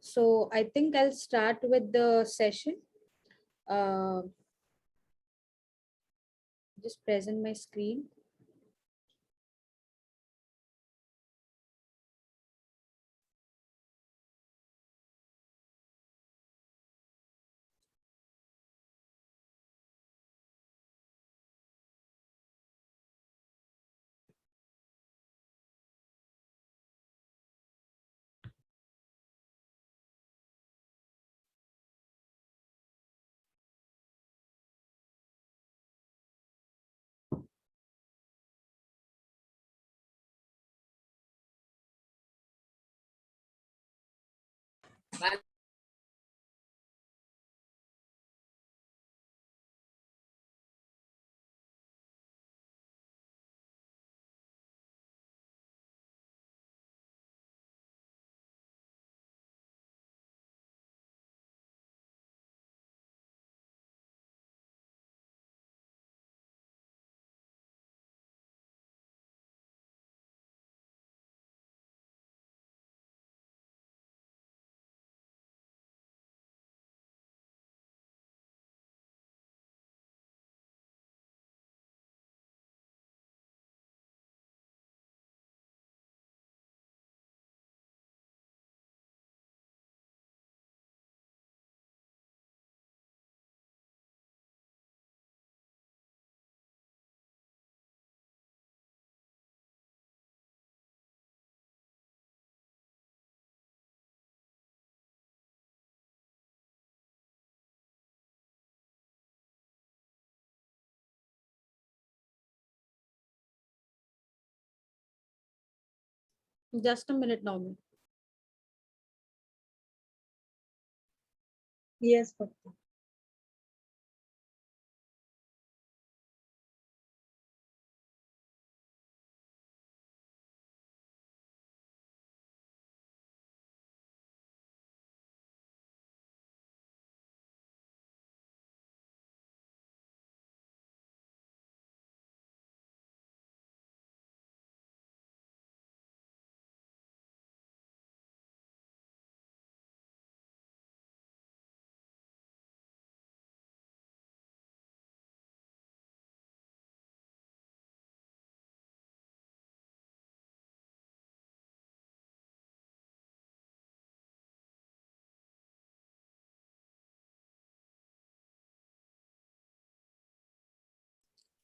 So I think I'll start with the session. Uh, just present my screen. Just a minute, Naomi. Yes, Bhakti.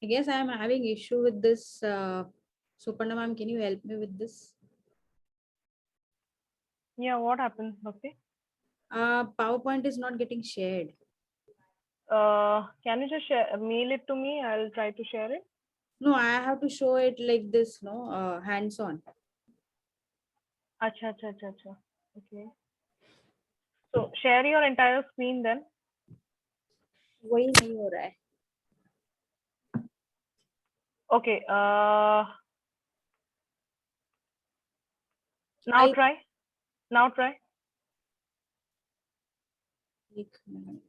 I guess I am having issue with this. Suparna ma'am, can you help me with this? Yeah, what happened, Bhakti? PowerPoint is not getting shared. Can you just mail it to me? I'll try to share it. No, I have to show it like this, no, hands on. Acha, acha, acha, acha. Okay. So share your entire screen then. वही नहीं हो रहा है. Okay. Now I try. Now try. एक minute.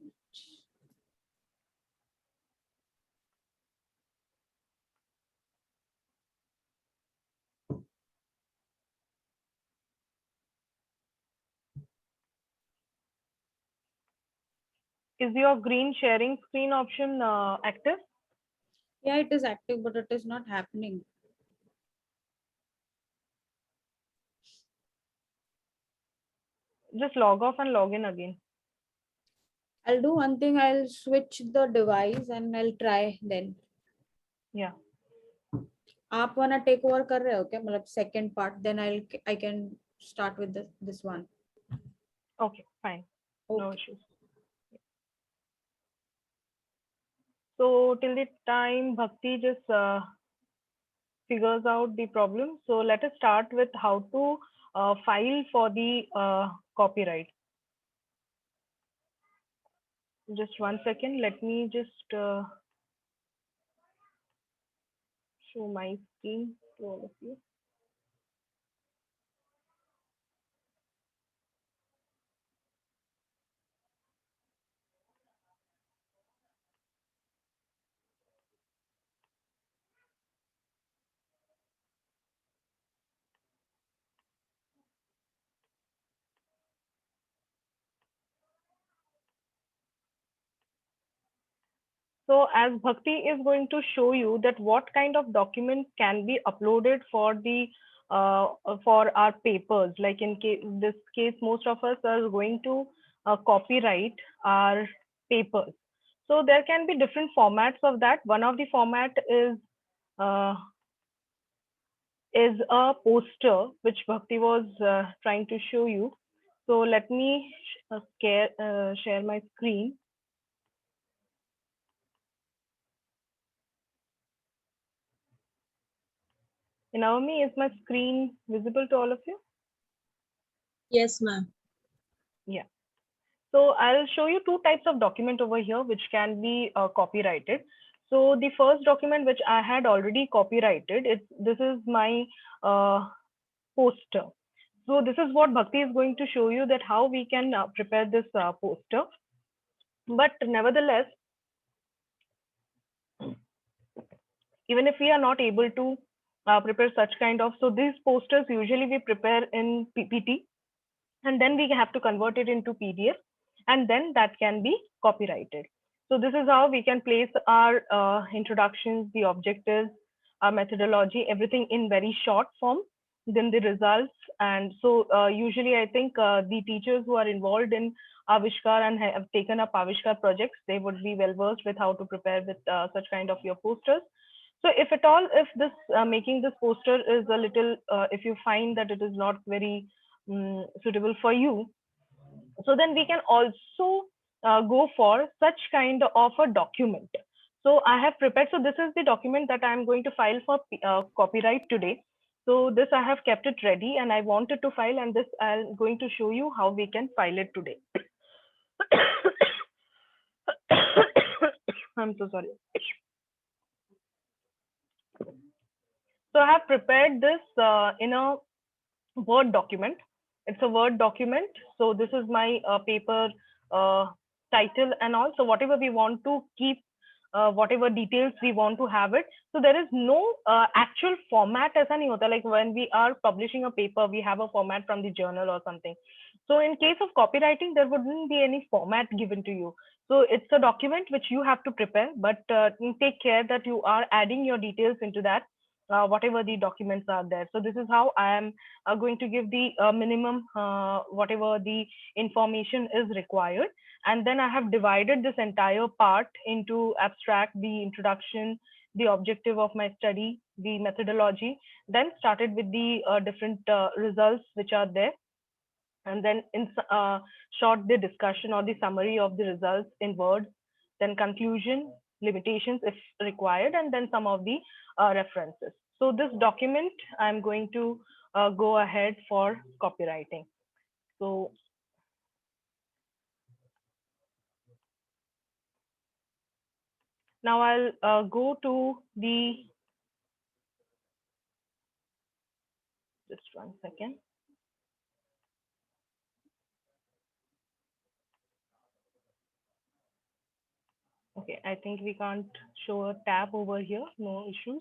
Is your green sharing screen option active? Yeah, it is active, but it is not happening. Just log off and log in again. I'll do one thing. I'll switch the device and I'll try then. Yeah. आप wanna take over कर रहे हो क्या? मतलब second part. Then I can start with this one. Okay. Fine. No Okay. issues. So till the time Bhakti just figures out the problem. So let us start with how to file for the copyright. Just 1 second. Let me just show my screen to all of you. So as Bhakti is going to show you that what kind of document can be uploaded for the for our papers. Like in this case, most of us are going to copyright our papers. So there can be different formats of that. One of the format uh, is a poster, which Bhakti was trying to show you. So let me share my screen. Naomi, is my screen visible to all of you? Yes, ma'am. Yeah. So I'll show you two types of document over here, which can be copyrighted. So the first document which I had already copyrighted, this is my poster. So this is what Bhakti is going to show you, that how we can prepare this poster. But nevertheless, even if we are not able to prepare such kind of, so these posters usually we prepare in PPT, and then we have to convert it into PDF, and then that can be copyrighted. So this is how we can place our introductions, the objectives, our methodology, everything in very short form, then the results. And so usually I think the teachers who are involved in Avishkar and have taken up Avishkar projects, they would be well versed with how to prepare with such kind of your posters. So if at all, if this making this poster is a little, if you find that it is not very suitable for you, so then we can also go for such kind of a document. So I have prepared, so this is the document that I'm going to file for copyright today. So this I have kept it ready and I wanted to file, and this I'm going to show you how we can file it today. I'm so sorry. So I have prepared this in a Word document. It's a Word document. So this is my paper title and all. So whatever we want to keep, whatever details we want to have it. So there is no actual format as any hota. Like when we are publishing a paper, we have a format from the journal or something. So in case of copywriting, there wouldn't be any format given to you. So it's a document which you have to prepare, but take care that you are adding your details into that, whatever the documents are there. So this is how I am going to give the minimum, whatever the information is required. And then I have divided this entire part into abstract, the introduction, the objective of my study, the methodology, then started with the different results which are there. And then in short, the discussion or the summary of the results in words, then conclusion, limitations if required, and then some of the references. So this document, I'm going to go ahead for copywriting. So now I'll go to the, just 1 second. Okay, I think we can't show a tab over here, no issues.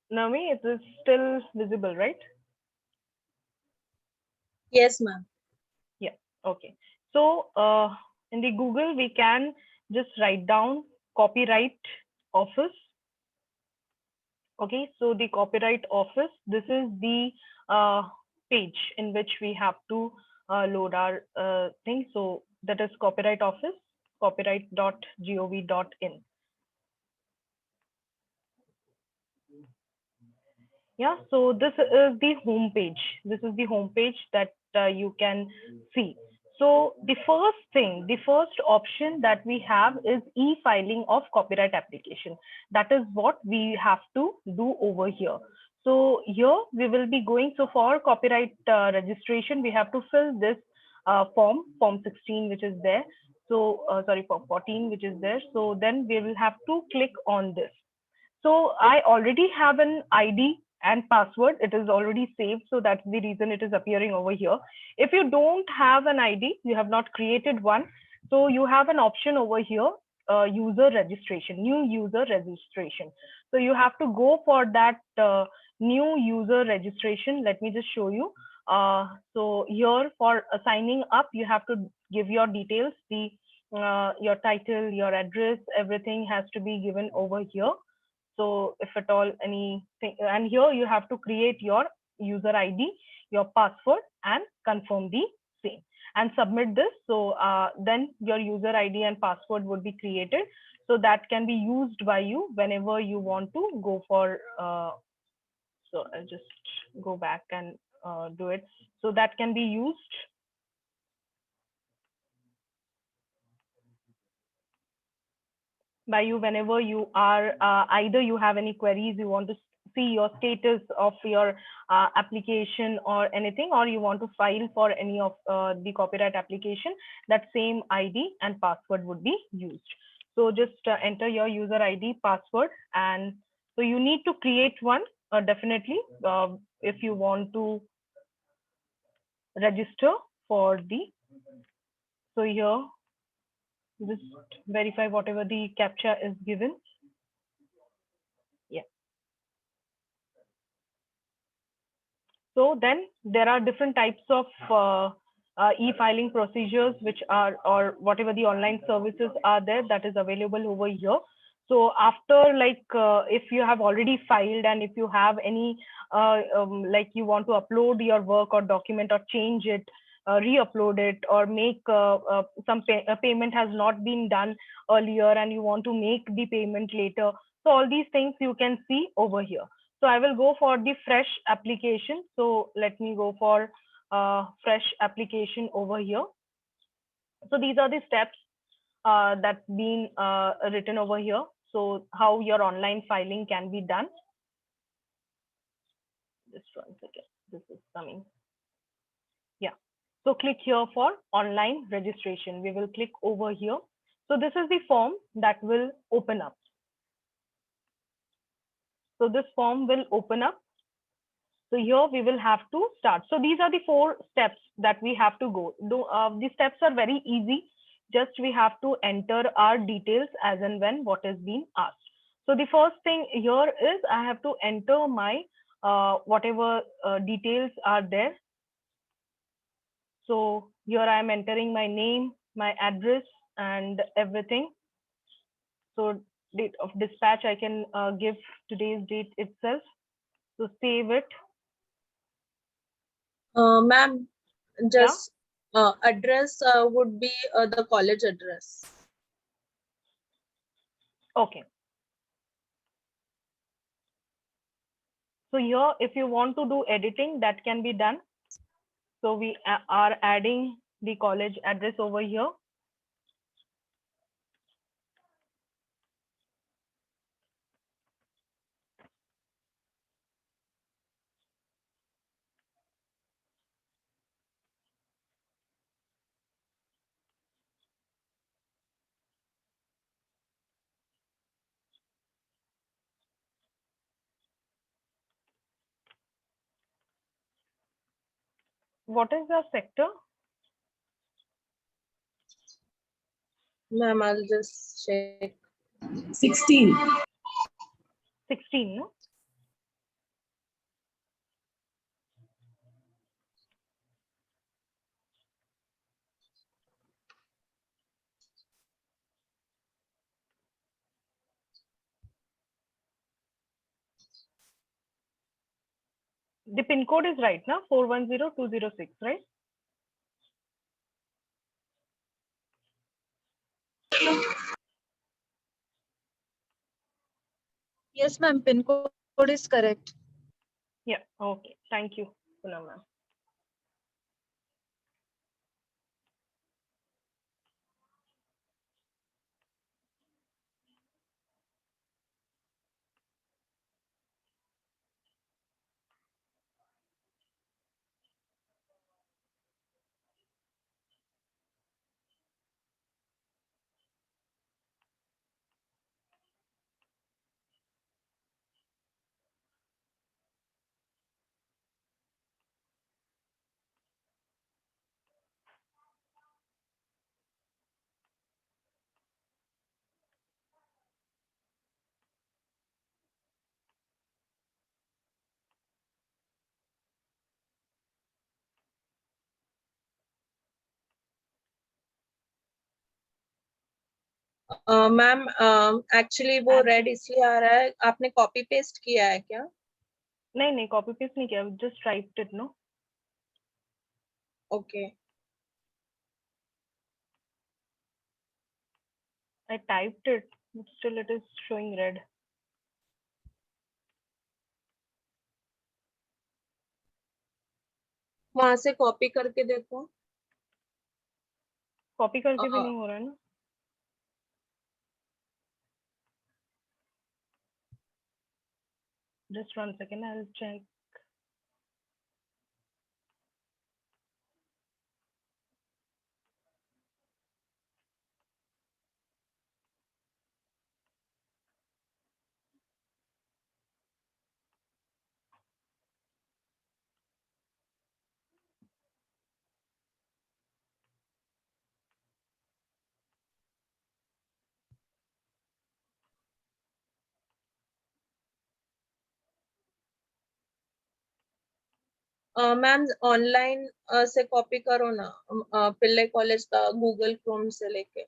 Nami, it is still visible, right? Yes, ma'am. Yeah, okay. So in the Google, we can just write down copyright office. Okay, so the copyright office, this is the page in which we have to load our thing. So that is copyright office, copyright.gov.in. Yeah, so this is the home page. This is the home page that you can see. So the first thing, the first option that we have is e-filing of copyright application. That is what we have to do over here. So here we will be going, so for copyright registration, we have to fill this form 16, which is there. So sorry, form 14, which is there. So then we will have to click on this. So I already have an ID and password. It is already saved. So that's the reason it is appearing over here. If you don't have an ID, you have not created one. So you have an option over here, user registration, new user registration. So you have to go for that new user registration. Let me just show you. So here for signing up, you have to give your details, your title, your address, everything has to be given over here. So if at all anything, and here you have to create your user ID, your password, and confirm the same and submit this. So then your user ID and password would be created. So that can be used by you whenever you want to go for. So I'll just go back and do it. So that can be used by you whenever you are either you have any queries, you want to see your status of your application or anything, or you want to file for any of the copyright application, that same ID and password would be used. So just enter your user ID, password, and so you need to create one definitely if you want to register for the. So here just verify whatever the captcha is given. Yeah. So then there are different types of e-filing procedures which are, or whatever the online services are there that is available over here. So after if you have already filed and if you have any like you want to upload your work or document or change it, re-upload it, or make payment has not been done earlier and you want to make the payment later. So all these things you can see over here. So I will go for the fresh application. So let me go for fresh application over here. So these are the steps that's been written over here. So how your online filing can be done. Just 1 second. This is coming. Yeah. So click here for online registration. We will click over here. So this is the form that will open up. So this form will open up. So here we will have to start. So these are the 4 steps that we have to go. The steps are very easy. Just we have to enter our details as and when what is being asked. So the first thing here is I have to enter my whatever details are there. So here I am entering my name, my address, and everything. So date of dispatch, I can give today's date itself. So save it. Ma'am, Yeah. just address would be the college address. Okay. So here, if you want to do editing, that can be done. So we are adding the college address over here. What is the sector? Ma'am, I'll just check. 16. 16, no? The pin code is right now, 410206, right? Yes, ma'am. Pin code is correct. Yeah, okay. Thank you, Poonam ma'am. Ma'am actually वो red इसलिए आ रहा है, आपने copy paste किया है क्या? नहीं नहीं, कॉपी पेस्ट नहीं किया, just typed it no. Okay I typed it, but still it is showing red. वहां से कॉपी करके देखो. कॉपी करके भी अ, नहीं हो रहा है ना. Just 1 second, I'll check. Ma'am online से कॉपी करो ना, पिल्ले कॉलेज का गूगल क्रोम से लेके.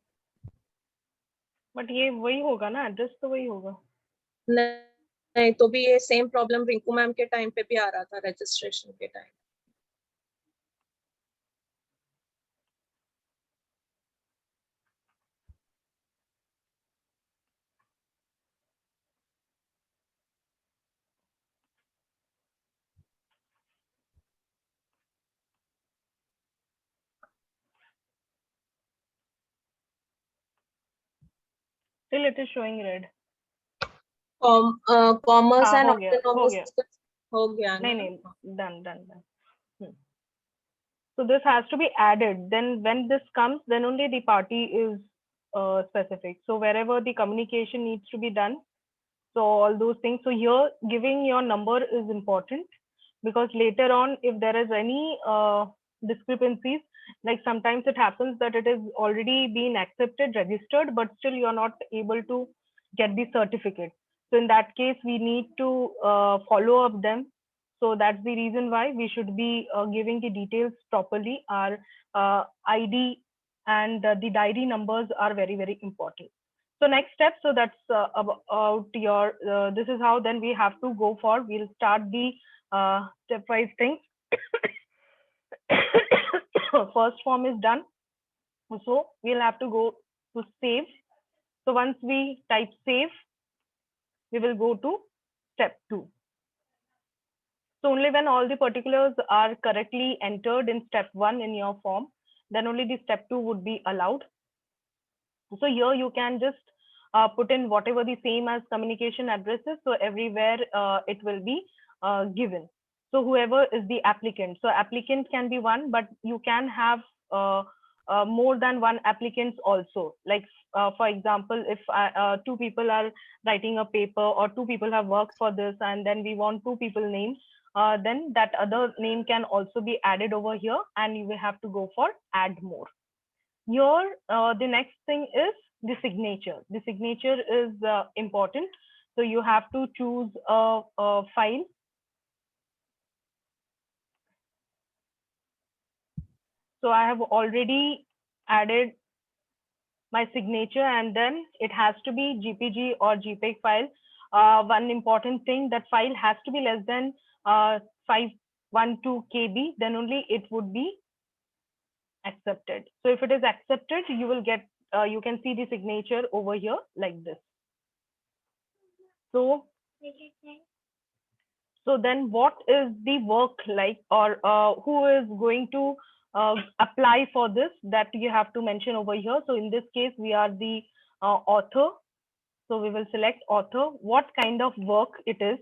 बट ये वही होगा ना, एड्रेस तो वही होगा. नहीं नहीं, तो भी ये सेम प्रॉब्लम रिंकू मैम के टाइम पे भी आ रहा था, रजिस्ट्रेशन के time. Still it is showing red. Commerce हाँ एंड हो गया, हो गया. ऑटोनॉमस हो गया नहीं ना. नहीं, done done done. So this has to be added. Then when this comes, then only the party is specific. So wherever the communication needs to be done, so all those things. So here giving your number is important, because later on if there is any discrepancies, like sometimes it happens that it is already been accepted, registered, but still you're not able to get the certificate. So in that case we need to follow up them. So that's the reason why we should be giving the details properly. Our ID and the diary numbers are very very important. So next step, so that's about your, this is how then we have to go for, we'll start the stepwise things. First form is done. So we'll have to go to save. So once we type save, we will go to step 2. So only when all the particulars are correctly entered in step 1 in your form, then only the step 2 would be allowed. So here you can just put in whatever the same as communication addresses. So everywhere it will be given. So whoever is the applicant. So applicant can be one, but you can have more than one applicants also. Like for example, if two people are writing a paper, or two people have worked for this, and then we want two people names, then that other name can also be added over here, and you will have to go for add more. Here, the next thing is the signature. The signature is important. So you have to choose a file. So I have already added my signature, and then it has to be GPG or JPEG file. One important thing, that file has to be less than 512 KB, then only it would be accepted. So if it is accepted, you will get, you can see the signature over here like this. So then what is the work like, or who is going to apply for this, that you have to mention over here. So in this case, we are the author. So we will select author, what kind of work it is.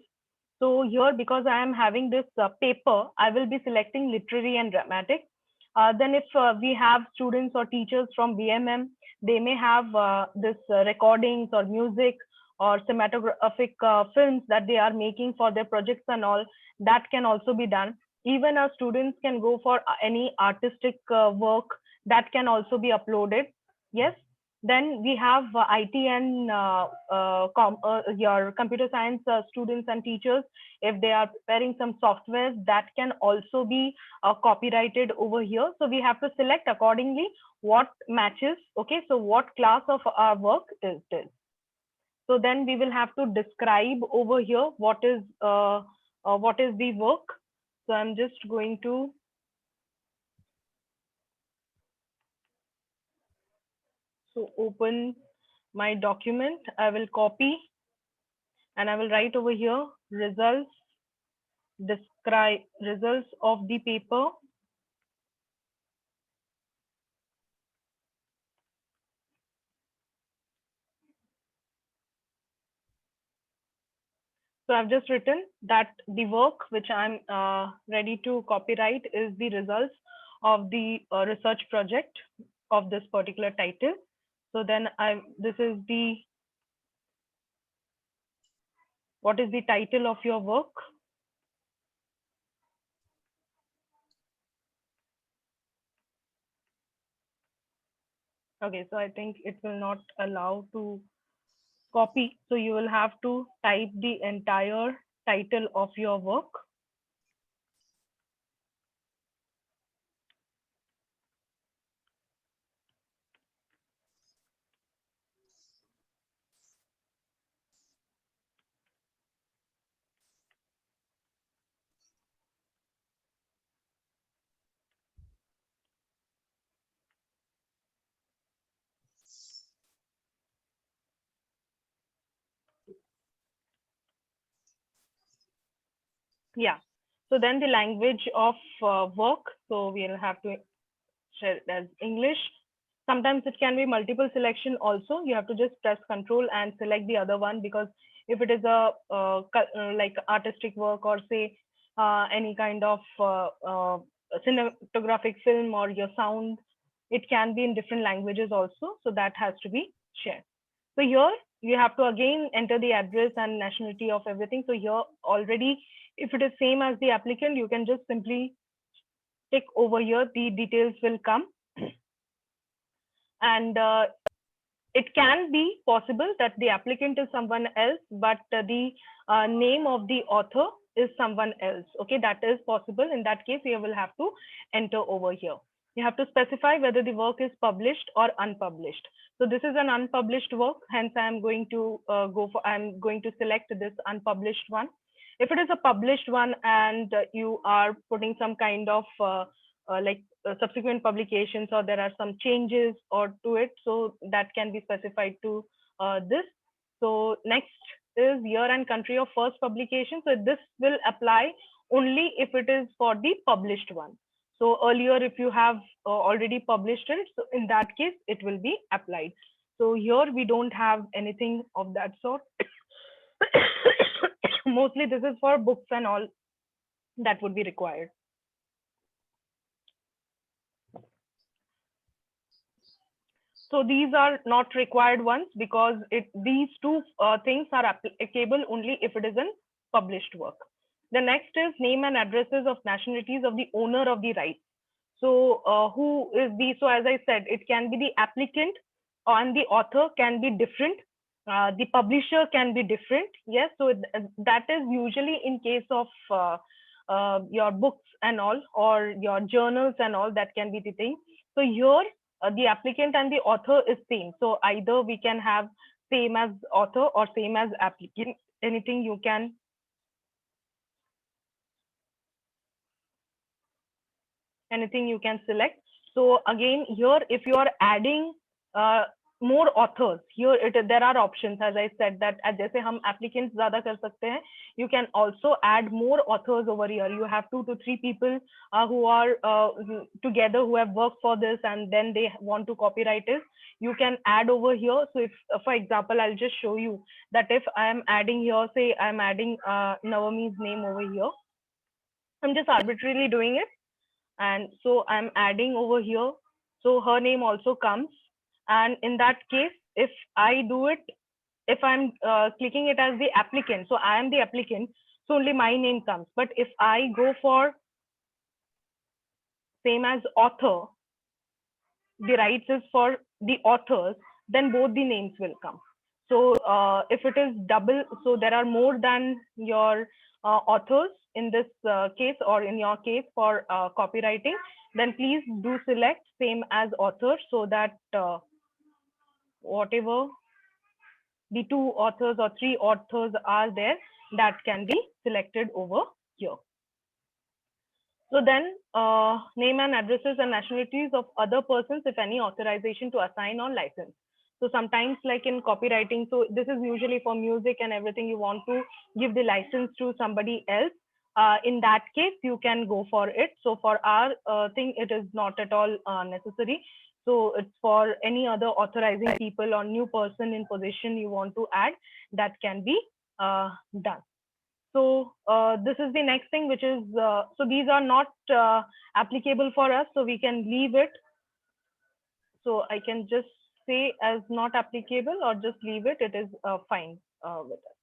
So here, because I am having this paper, I will be selecting literary and dramatic. Then if we have students or teachers from BMM, they may have this recordings or music or cinematographic films that they are making for their projects and all, that can also be done. Even our students can go for any artistic work, that can also be uploaded. Yes. Then we have IT and your computer science students and teachers. If they are preparing some software, that can also be copyrighted over here. So we have to select accordingly what matches. Okay, so what class of our work is this? So then we will have to describe over here what is the work. So I'm just going to open my document. I will copy and I will write over here results, describe results of the paper. So I've just written that the work which I'm ready to copyright is the results of the research project of this particular title. So then this is the, what is the title of your work? Okay, so I think it will not allow to copy. So you will have to type the entire title of your work. Yeah. So then the language of work. So we'll have to share it as English. Sometimes it can be multiple selection also. You have to just press control and select the other one, because if it is a like artistic work, or say any kind of cinematographic film or your sound, it can be in different languages also. So that has to be shared. So here you have to again enter the address and nationality of everything. So here already, if it is same as the applicant, you can just simply tick over here, the details will come. And it can be possible that the applicant is someone else, but the name of the author is someone else. Okay, that is possible. In that case, you will have to enter over here. You have to specify whether the work is published or unpublished. So this is an unpublished work, hence I'm going to I'm going to select this unpublished one. If it is a published one and you are putting some kind of subsequent publications, or there are some changes or to it, so that can be specified to this. So next is year and country of first publication. So this will apply only if it is for the published one. So earlier, if you have already published it, so in that case, it will be applied. So here we don't have anything of that sort. Mostly this is for books and all that would be required. So these are not required ones, because these two things are applicable only if it is in published work. The next is name and addresses of nationalities of the owner of the rights. So who is so as I said, it can be the applicant, and the author can be different. The publisher can be different. Yes, so that is usually in case of your books and all, or your journals and all, that can be the thing. So here the applicant and the author is same. So either we can have same as author or same as applicant. Anything you can select. So again, here if you are adding more authors, here there are options. As I said, that जैसे हम applicants ज़्यादा कर सकते हैं, you can also add more authors over here. You have 2 to 3 people who are together, who have worked for this, and then they want to copyright it. You can add over here. So if, for example, I'll just show you that if I am adding here, say I'm adding Navami's name over here. I'm just arbitrarily doing it. And so I'm adding over here. So her name also comes. And in that case, if I do it, if I'm clicking it as the applicant, so I am the applicant, so only my name comes. But if I go for same as author, the rights is for the authors, then both the names will come. So if it is double, so there are more than your authors in this case, or in your case for copywriting, then please do select same as author, so that whatever the 2 authors or 3 authors are there, that can be selected over here. So then name and addresses and nationalities of other persons, if any, authorization to assign or license. So sometimes like in copywriting, so this is usually for music and everything, you want to give the license to somebody else. In that case, you can go for it. So for our thing, it is not at all necessary. So it's for any other authorizing people or new person in position you want to add, that can be done. So this is the next thing, which is, so these are not applicable for us, so we can leave it. So I can just say as not applicable, or just leave it, it is fine with us.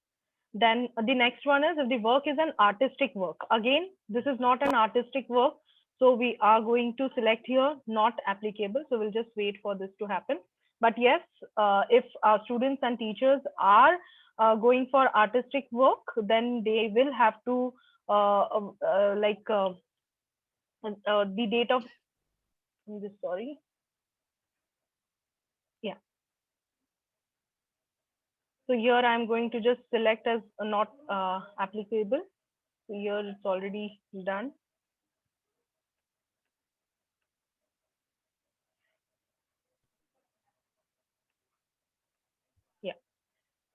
Then the next one is, if the work is an artistic work. Again, this is not an artistic work, so we are going to select here not applicable. So we'll just wait for this to happen. But yes, if our students and teachers are going for artistic work, then they will have to the date of, sorry. Yeah. So here I'm going to just select as not applicable. So here it's already done. Yeah.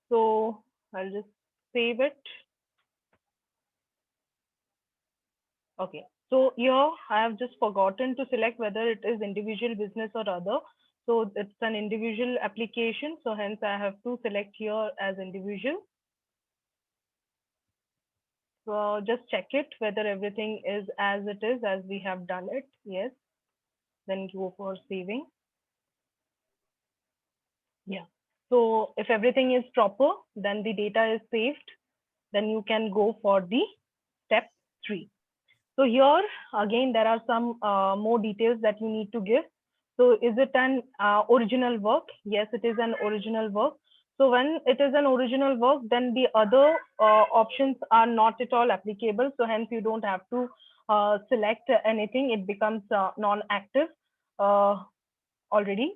So I'll just save it. Okay. So here I have just forgotten to select whether it is individual, business, or other. So it's an individual application. So hence I have to select here as individual. So just check it whether everything is as it is, as we have done it. Yes. Then go for saving. Yeah. So if everything is proper, then the data is saved. Then you can go for the step 3. So here again, there are some more details that you need to give. So is it an original work? Yes, it is an original work. So when it is an original work, then the other options are not at all applicable. So hence you don't have to select anything. It becomes non-active already.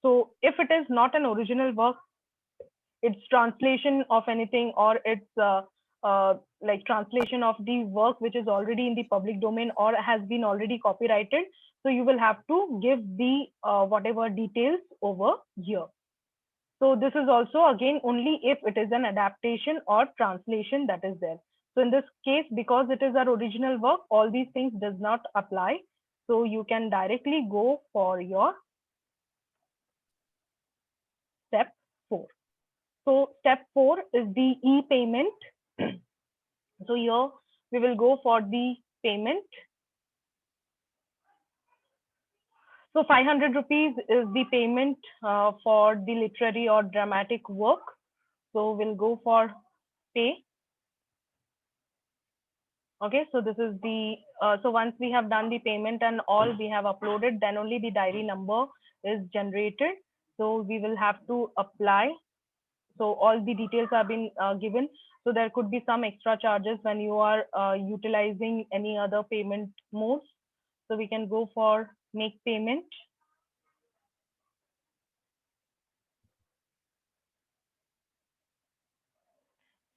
So if it is not an original work, it's translation of anything, or it's like translation of the work which is already in the public domain or has been already copyrighted. So you will have to give the whatever details over here. So this is also again only if it is an adaptation or translation that is there. So in this case, because it is our original work, all these things does not apply. So you can directly go for your step 4. So step 4 is the e-payment. So here we will go for the payment. So 500 rupees is the payment for the literary or dramatic work. So we'll go for pay. Okay, so this is the, so once we have done the payment and all we have uploaded, then only the diary number is generated. So we will have to apply. So all the details have been given. So there could be some extra charges when you are utilizing any other payment modes. So we can go for make payment.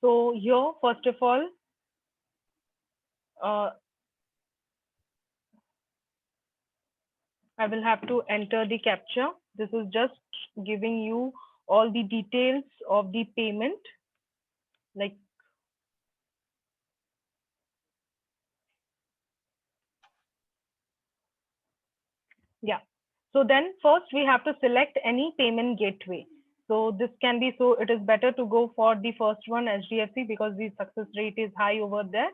So here, first of all, I will have to enter the CAPTCHA. This is just giving you all the details of the payment. Like, yeah. So then first we have to select any payment gateway. So this can be, so it is better to go for the first one, HDFC, because the success rate is high over there.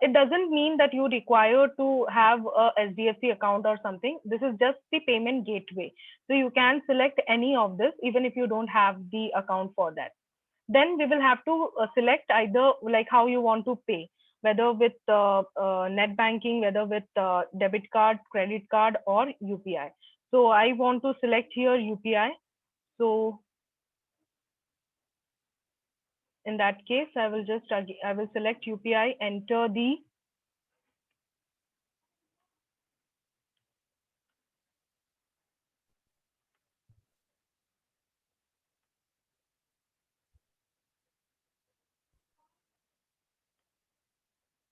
It doesn't mean that you require to have a HDFC account or something. This is just the payment gateway. So you can select any of this, even if you don't have the account for that. Then we will have to select either like how you want to pay, whether with net banking, whether with debit card, credit card, or UPI. So I want to select here UPI. So in that case, I will select UPI, enter the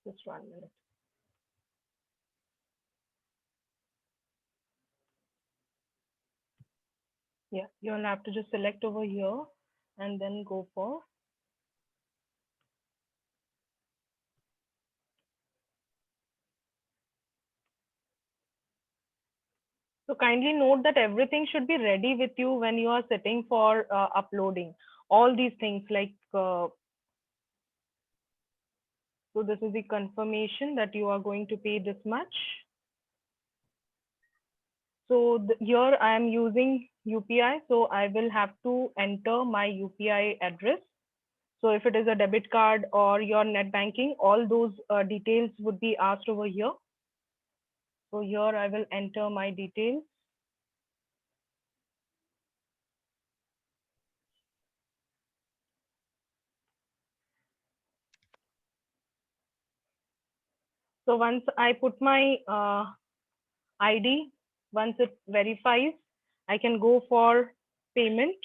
just 1 minute. Yeah, you'll have to just select over here and then go for So kindly note that everything should be ready with you when you are sitting for uploading all these things like so this is the confirmation that you are going to pay this much. So here I am using UPI, so I will have to enter my UPI address. So if it is a debit card or your net banking, all those details would be asked over here. So here I will enter my details. So once I put my ID, once it verifies, I can go for payment.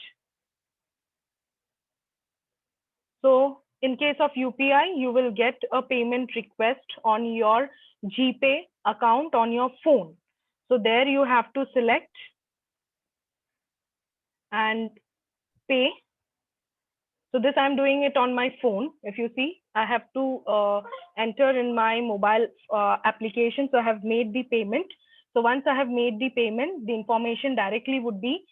So in case of UPI, you will get a payment request on your GPay account on your phone. So there you have to select and pay. So this I'm doing it on my phone. If you see, I have to enter in my mobile application. So I have made the payment. So once I have made the payment, the information directly would be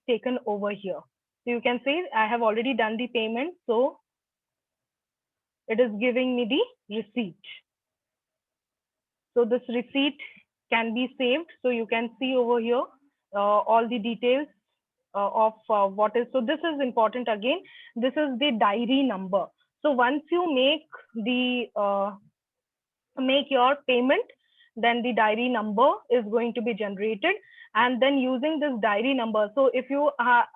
taken over here. So you can say I have already done the payment. So it is giving me the receipt. So this receipt can be saved. So you can see over here all the details of what is. So this is important again. This is the diary number. So once you make your payment, then the diary number is going to be generated, and then using this diary number. So if you are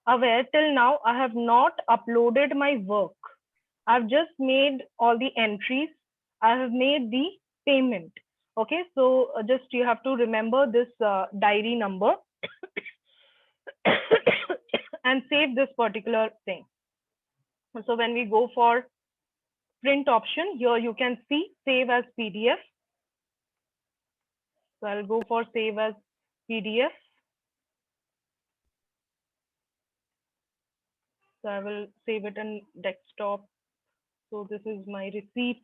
aware, till now I have not uploaded my work. I've just made all the entries. I have made the payment. Okay, so just you have to remember this diary number and save this particular thing. So when we go for print option, here you can see save as PDF. So I'll go for save as PDF. So I will save it in desktop. So this is my receipt,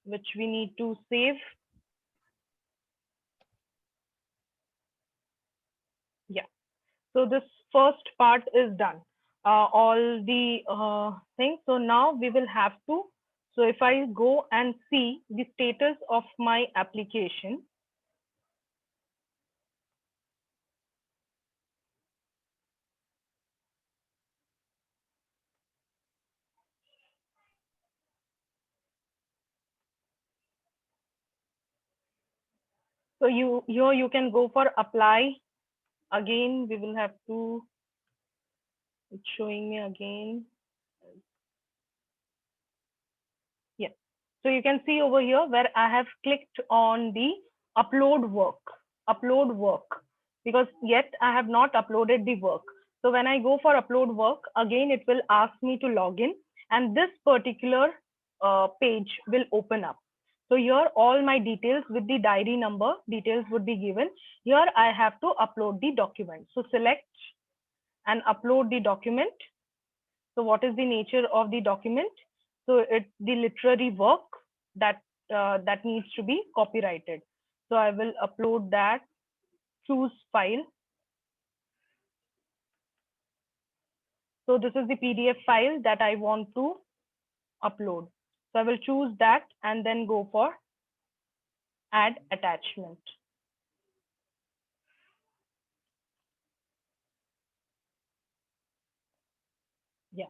which we need to save. Yeah. So this first part is done. All the things. So now we will have to. So if I go and see the status of my application. So here you can go for apply. Again, we will have to. It's showing me again. Yeah. So you can see over here where I have clicked on the upload work, because yet I have not uploaded the work. So when I go for upload work, again, it will ask me to log in, and this particular page will open up. So here all my details with the diary number details would be given. Here I have to upload the document. So select and upload the document. So what is the nature of the document? So it's the literary work that that needs to be copyrighted. So I will upload that, choose file. So this is the PDF file that I want to upload. So I will choose that and then go for add attachment. Yeah.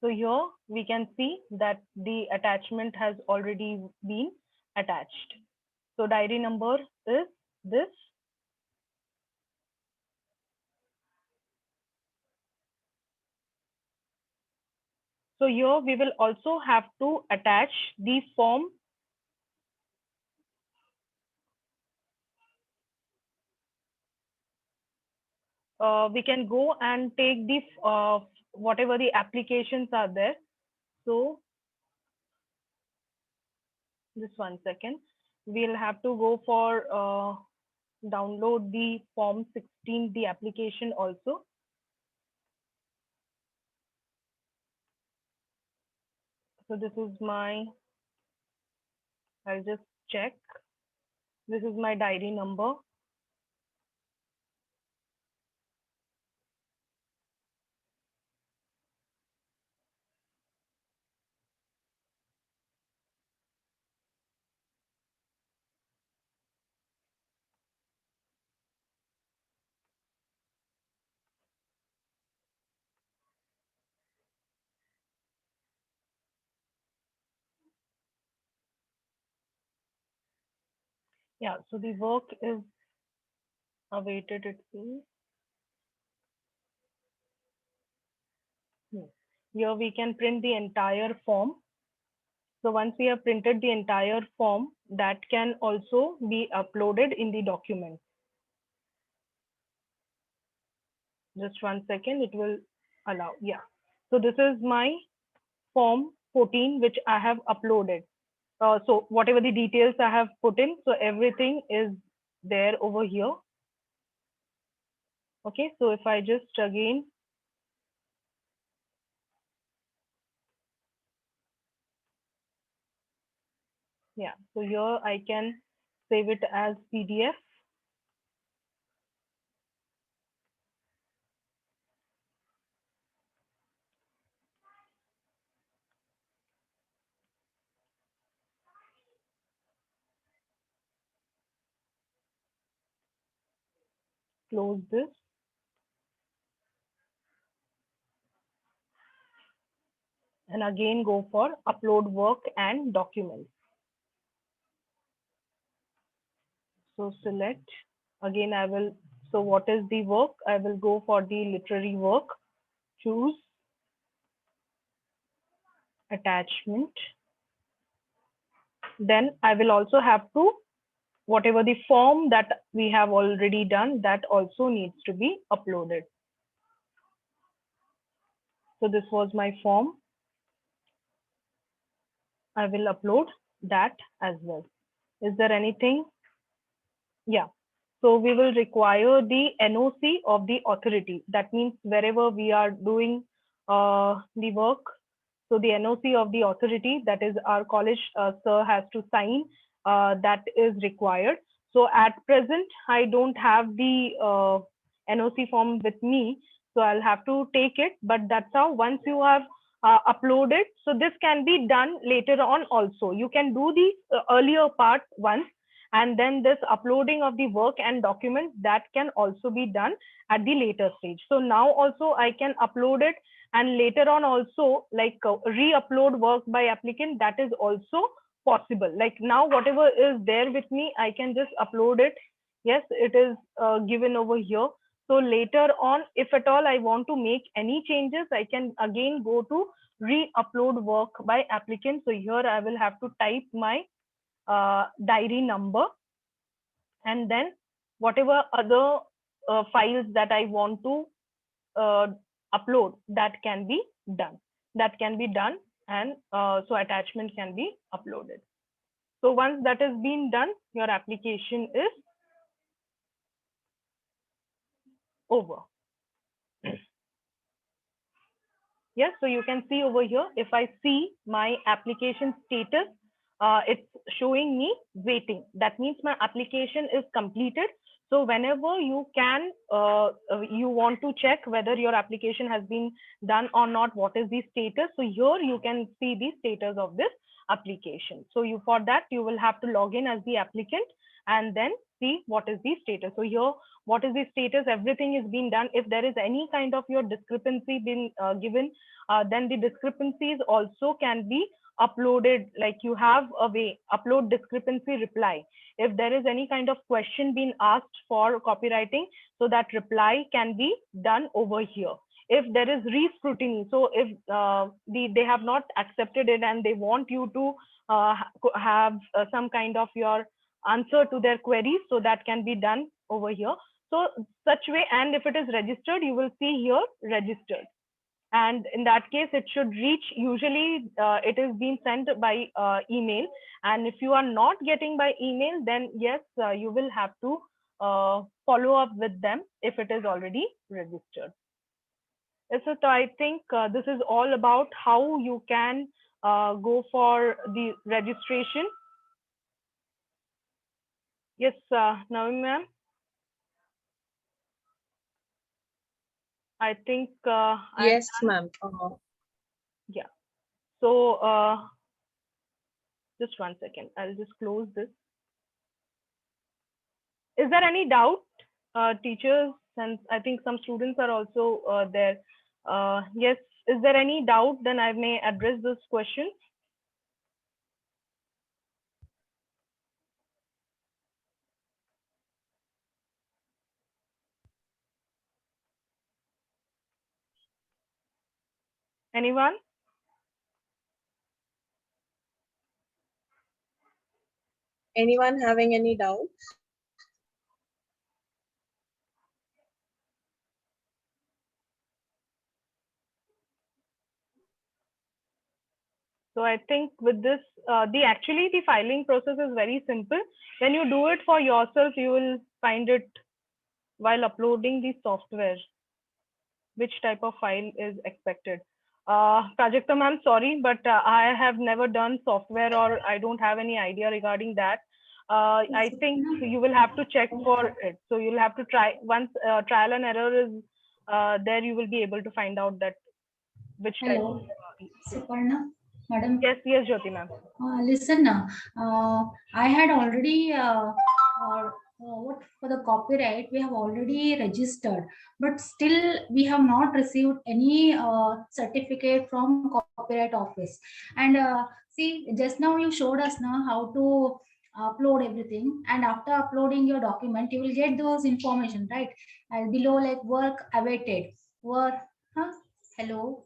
So here we can see that the attachment has already been attached. So diary number is this. So here we will also have to attach the form. We can go and take the whatever the applications are there. So just 1 second. We'll have to go for download the form 16, the application also. So this is my, I'll just check. This is my diary number. Yeah, so the work is awaited, it seems. Here we can print the entire form. So once we have printed the entire form, that can also be uploaded in the document. Just 1 second, it will allow. Yeah. So this is my form 14, which I have uploaded. So whatever the details I have put in, so everything is there over here. Okay, so if I just again, yeah, so here I can save it as PDF. Close this. And again go for upload work and documents. So select, again I will, so what is the work? I will go for the literary work, choose attachment. Then I will also have to, whatever the form that we have already done, that also needs to be uploaded. So this was my form. I will upload that as well. Is there anything? Yeah. So we will require the NOC of the authority. That means wherever we are doing the work, so the NOC of the authority, that is our college sir has to sign, that is required. So at present, I don't have the NOC form with me, so I'll have to take it. But that's how once you have uploaded, so this can be done later on also. You can do the earlier part once, and then this uploading of the work and documents, that can also be done at the later stage. So now also I can upload it, and later on also like re-upload work by applicant, that is also possible. Like now whatever is there with me, I can just upload it. Yes, it is given over here. So later on, if at all I want to make any changes, I can again go to re-upload work by applicant. So here I will have to type my diary number, and then whatever other files that I want to upload, that can be done. That can be done, and so attachment can be uploaded. So once that has been done, your application is over. Yes, so you can see over here, if I see my application status, it's showing me waiting. That means my application is completed. So whenever you can, you want to check whether your application has been done or not, what is the status? So here you can see the status of this application. So you, for that, you will have to log in as the applicant and then see what is the status. So here, what is the status? Everything is being done. If there is any kind of your discrepancy been given, then the discrepancies also can be uploaded. Like you have a way, upload discrepancy reply. If there is any kind of question being asked for copywriting, so that reply can be done over here. if there is re-scrutiny, so if they have not accepted it and they want you to have some kind of your answer to their queries, so that can be done over here. So such way, and if it is registered, you will see here registered. And in that case, it should reach, usually it is being sent by email. And if you are not getting by email, then yes, you will have to follow up with them if it is already registered. So I think this is all about how you can go for the registration. Yes, Naveen ma'am. I think Yes, ma'am. yeah. So just one second. I'll just close this. Is there any doubt, teachers? And I think some students are also there. Yes, is there any doubt? Then I may address this question. Anyone? Anyone having any doubts? So I think with this, actually the filing process is very simple. When you do it for yourself, you will find it while uploading the software, which type of file is expected. Prajakta ma'am, sorry, but I have never done software, or I don't have any idea regarding that. I think you will have to check for it. So you'll have to try, once trial and error is there, you will be able to find out that which type. Hello, Suparna, madam. Yes, yes, Jyoti ma'am. Listen now, I had already what for the copyright we have already registered, but still we have not received any certificate from Copyright Office. And see, just now you showed us now how to upload everything, and after uploading your document, you will get those information, right? And below, like work awaited, work. Hello.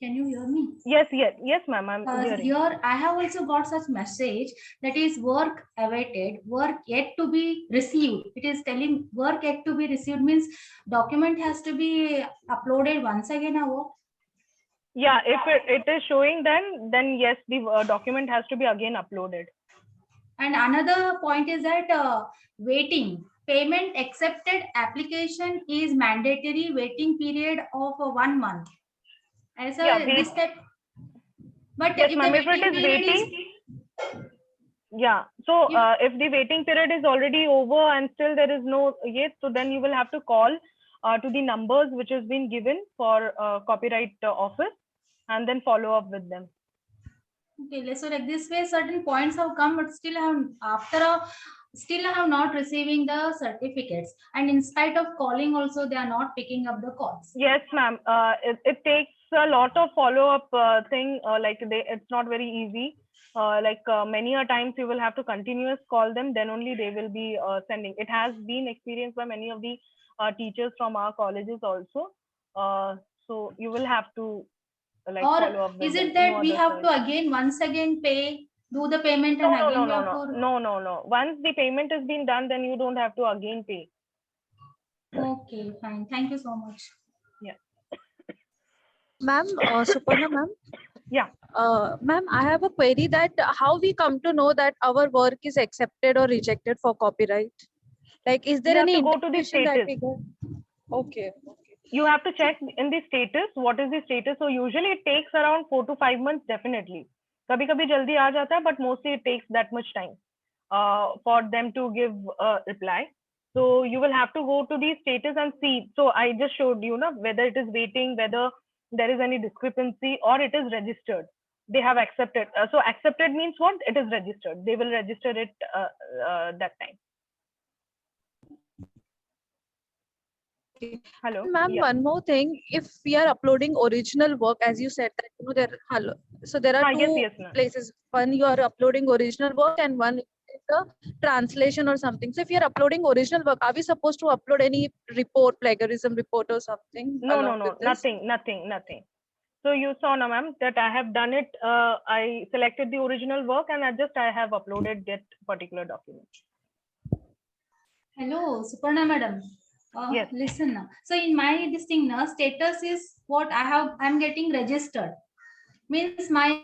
Can you hear me? Yes, yes, yes, ma'am. I'm hearing. Here, I have also got such message that is work awaited, work yet to be received. It is telling work yet to be received means document has to be uploaded once again. Yeah, if it is showing, then yes, the document has to be again uploaded. And another point is that waiting. Payment accepted application is mandatory waiting period of 1 month. And so Yeah, this step. But yes, if ma'am, the if it waiting is period waiting, yeah. So if the waiting period is already over and still there is no yet, so then you will have to call to the numbers which has been given for Copyright Office, and then follow up with them. Okay, so like this way, certain points have come, but still I have not receiving the certificates. And in spite of calling, also they are not picking up the calls. Yes, ma'am. It takes a lot of follow up thing. Like it's not very easy. Many a times you will have to continuous call them, then only they will be sending. It has been experienced by many of the teachers from our colleges also. So you will have to follow up with is it them. that No we other have choice. to again once again pay, do the payment, and again we have to... No. Once the payment has been done, then you don't have to again pay. Okay, fine. Thank you so much. Yeah. Ma'am, Suparna ma'am. Yeah. Ma'am, I have a query that how we come to know that our work is accepted or rejected for copyright? Like, is there You have any to go to the indication that status. we get? Okay. You have to check in the status. What is the status? So usually it takes around 4 to 5 months, definitely. Kabhi jaldi aa jata hai, but mostly it takes that much time for them to give a reply. So you will have to go to the status and see. So I just showed you whether it is waiting, whether there is any discrepancy, or it is registered. They have accepted. So accepted means what? It is registered. They will register it that time. Hello. Ma'am, one more thing. If we are uploading original work, as you said that so there are two yes, places. One, you are uploading original work, and one the translation or something. So if you're uploading original work, are we supposed to upload any report, plagiarism report or something? No, along with this? nothing. So you saw now, ma'am, that I have done it. I selected the original work and I have uploaded that particular document. Hello, Suparna madam. Yes. Listen now. So in my this thing now, status is what I'm getting registered. Means my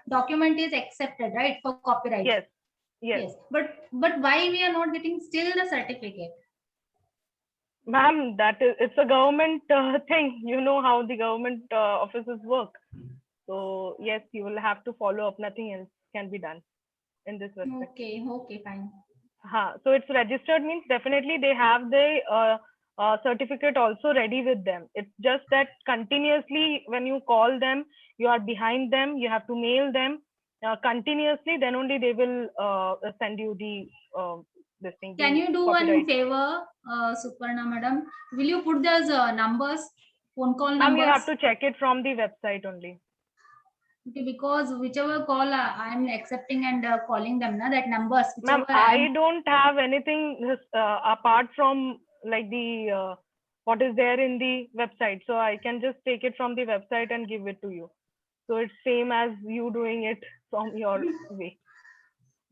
document is accepted, right, for copyright. Yes. But why we are not getting still the certificate? Ma'am, it's a government thing. You know how the government offices work. So yes, you will have to follow up. Nothing else can be done in this respect. Okay, fine. So it's registered means definitely they have the certificate also ready with them. It's just that continuously when you call them, you are behind them. You have to mail them continuously. Then only they will send you the this thing. Can the you do copyright. one favor, Suparna madam? Will you put those numbers, phone call Ma'am, numbers? you have to check it from the website only. Okay, because whichever call I'm accepting and calling them, na, that numbers. Ma'am, I don't have anything apart from like the what is there in the website. So I can just take it from the website and give it to you. So it's same as you doing it from your way.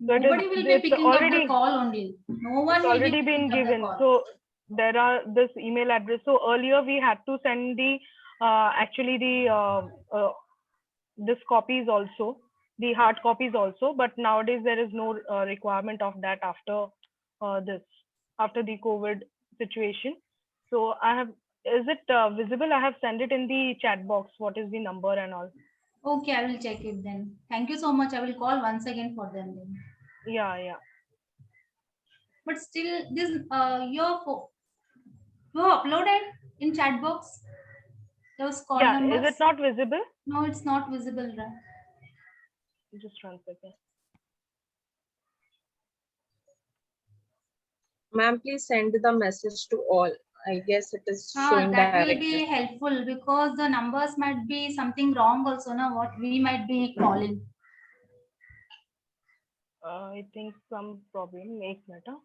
So Nobody will be picking up the call only. No one it's will already be been picking up the given. call. So there are this email address. So earlier we had to send the actually the this copies also, the hard copies also, but nowadays there is no requirement of that after after the COVID situation. So I have, is it visible? I have sent it in the chat box. What is the number and all? Okay, I will check it then. Thank you so much. I will call once again for them then. Yeah. But still, this you uploaded in chat box. Those call Yeah, numbers. is it not visible? No, it's not visible, right? Just 1 second. Ma'am, please send the message to all. I guess it is showing That will directly. be helpful because the numbers might be something wrong also, na, what we might be calling. I think some problem. Make matter.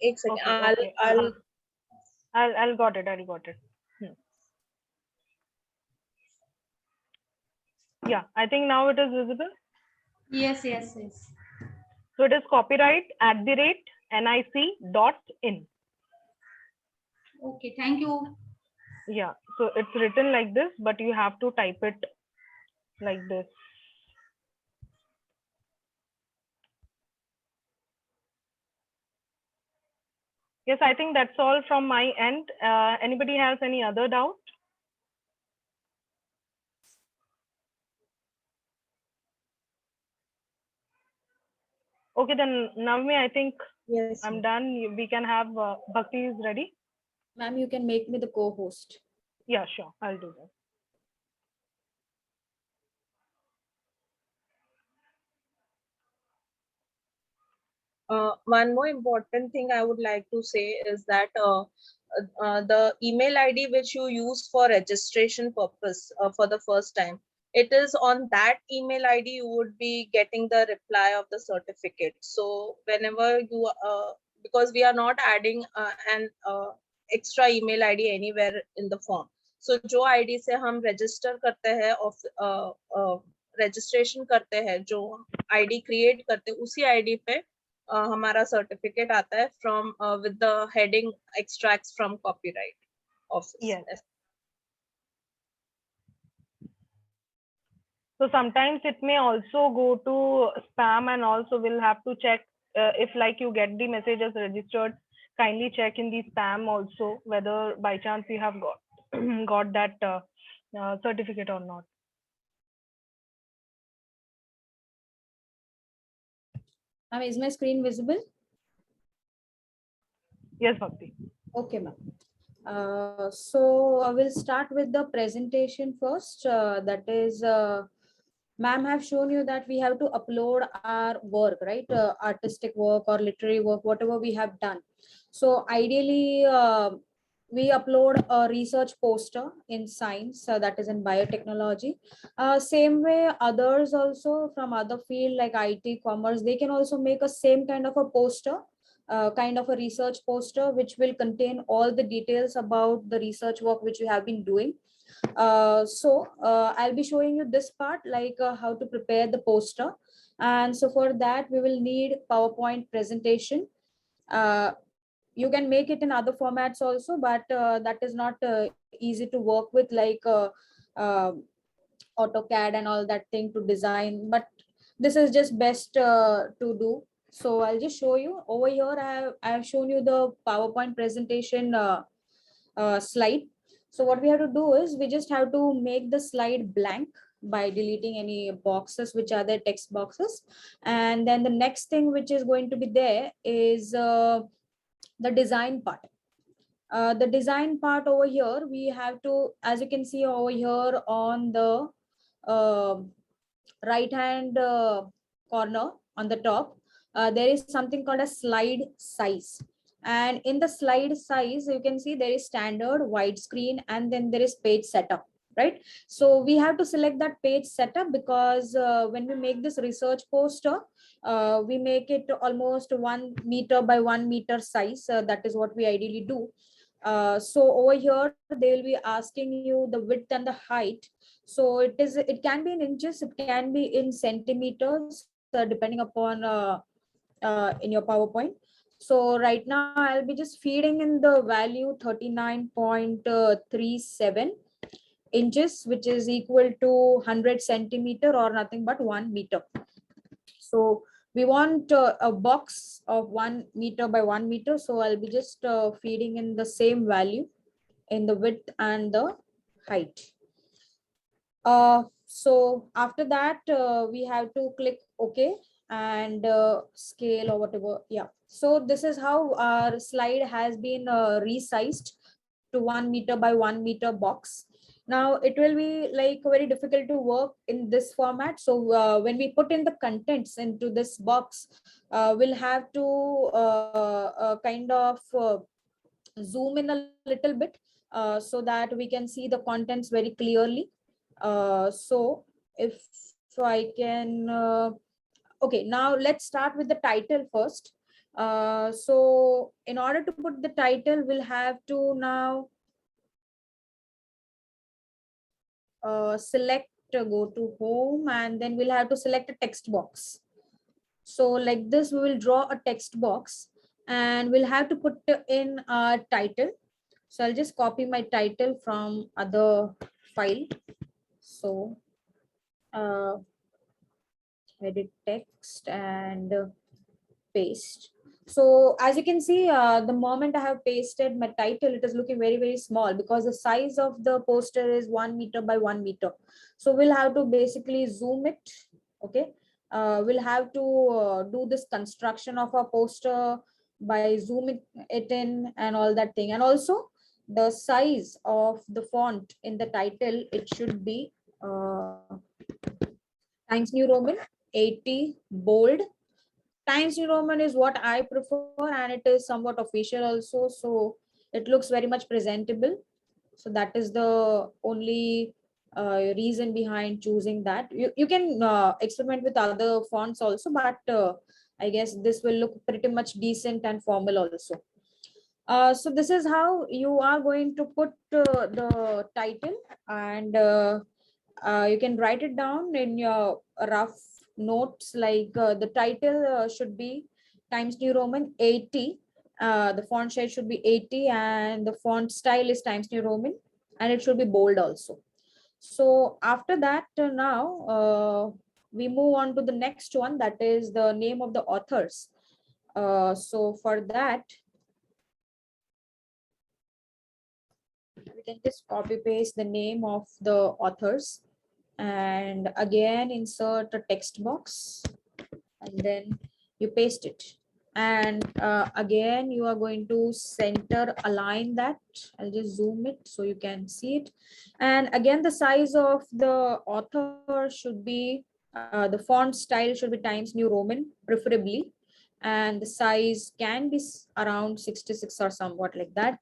Ek second. Okay. I'll got it. Yeah, I think now it is visible. Yes. So it is copyright@nic.in. Okay, thank you. Yeah, so it's written like this, but you have to type it like this. Yes, I think that's all from my end. Anybody has any other doubt? Okay, then Navmi, I think Yes. I'm done. We can have Bhakti is ready. Ma'am, you can make me the co-host. Yeah, sure. I'll do that. One more important thing I would like to say is that the email ID which you use for registration purpose for the first time, it is on that email ID you would be getting the reply of the certificate. So whenever you, because we are not adding an extra email ID anywhere in the form. So जो ID से हम register करते हैं registration करते हैं, जो ID create करते हैं, उसी ID पे हमारा सर्टिफिकेट आता है from with the heading extracts from copyright office. Yes. So sometimes it may also go to spam, and also we'll have to check if like you get the message as registered, kindly check in the spam also whether by chance you have got that certificate or not. Ma'am, is my screen visible? Yes, Bhakti. Okay, ma'am. So I will start with the presentation first. That is, ma'am have shown you that we have to upload our work, right? Artistic work or literary work, whatever we have done. So ideally, we upload a research poster in science, that is in biotechnology. Same way, others also from other field like IT, commerce, they can also make a same kind of a poster, kind of a research poster, which will contain all the details about the research work which you have been doing. I'll be showing you this part, like how to prepare the poster. And so for that, we will need PowerPoint presentation. Uh, you can make it in other formats also, but that is not easy to work with, like uh, AutoCAD and all that thing to design, but this is just best to do. So I'll just show you over here. I have shown you the PowerPoint presentation slide. So what we have to do is we just have to make the slide blank by deleting any boxes which are the text boxes. And then the next thing which is going to be there is the design part. The design part over here, we have to, as you can see over here on the right hand corner on the top, there is something called a slide size. And in the slide size, you can see there is standard, widescreen, and then there is page setup, right? So we have to select that page setup because when we make this research poster, we make it almost 1 meter by 1 meter size. That is what we ideally do. So over here, they will be asking you the width and the height. So it can be in inches, it can be in centimeters, depending upon in your PowerPoint. So right now I'll be just feeding in the value 39.37 inches, which is equal to 100 centimeter or nothing but 1 meter. So we want a box of 1 meter by 1 meter. So I'll be just feeding in the same value in the width and the height. So after that, we have to click OK and scale or whatever. Yeah. So this is how our slide has been resized to 1 meter by 1 meter box. Now it will be like very difficult to work in this format. So when we put in the contents into this box, we'll have to kind of zoom in a little bit so that we can see the contents very clearly. So if I can, okay, now let's start with the title first. So in order to put the title, we'll have to now select, go to home, and then we'll have to select a text box. So like this, we will draw a text box and we'll have to put in a title. So I'll just copy my title from other file. So edit text and paste. So as you can see, the moment I have pasted my title, it is looking very, very small because the size of the poster is 1 meter by 1 meter. So we'll have to basically zoom it. Okay. We'll have to do this construction of a poster by zooming it in and all that thing. And also the size of the font in the title, it should be Times New Roman 80 bold. Times New Roman is what I prefer, and it is somewhat official also, so it looks very much presentable. So that is the only reason behind choosing that. You can experiment with other fonts also, but I guess this will look pretty much decent and formal also. So this is how you are going to put the title, and you can write it down in your rough notes, like the title should be Times New Roman 80. The font size should be 80 and the font style is Times New Roman, and it should be bold also. So after that, now we move on to the next one, that is the name of the authors. So for that, we can just copy paste the name of the authors and again insert a text box and then you paste it. And again, you are going to center align that. I'll just zoom it so you can see it. And again, the size of the author should be, the font style should be Times New Roman, preferably. And the size can be around 66 or somewhat like that.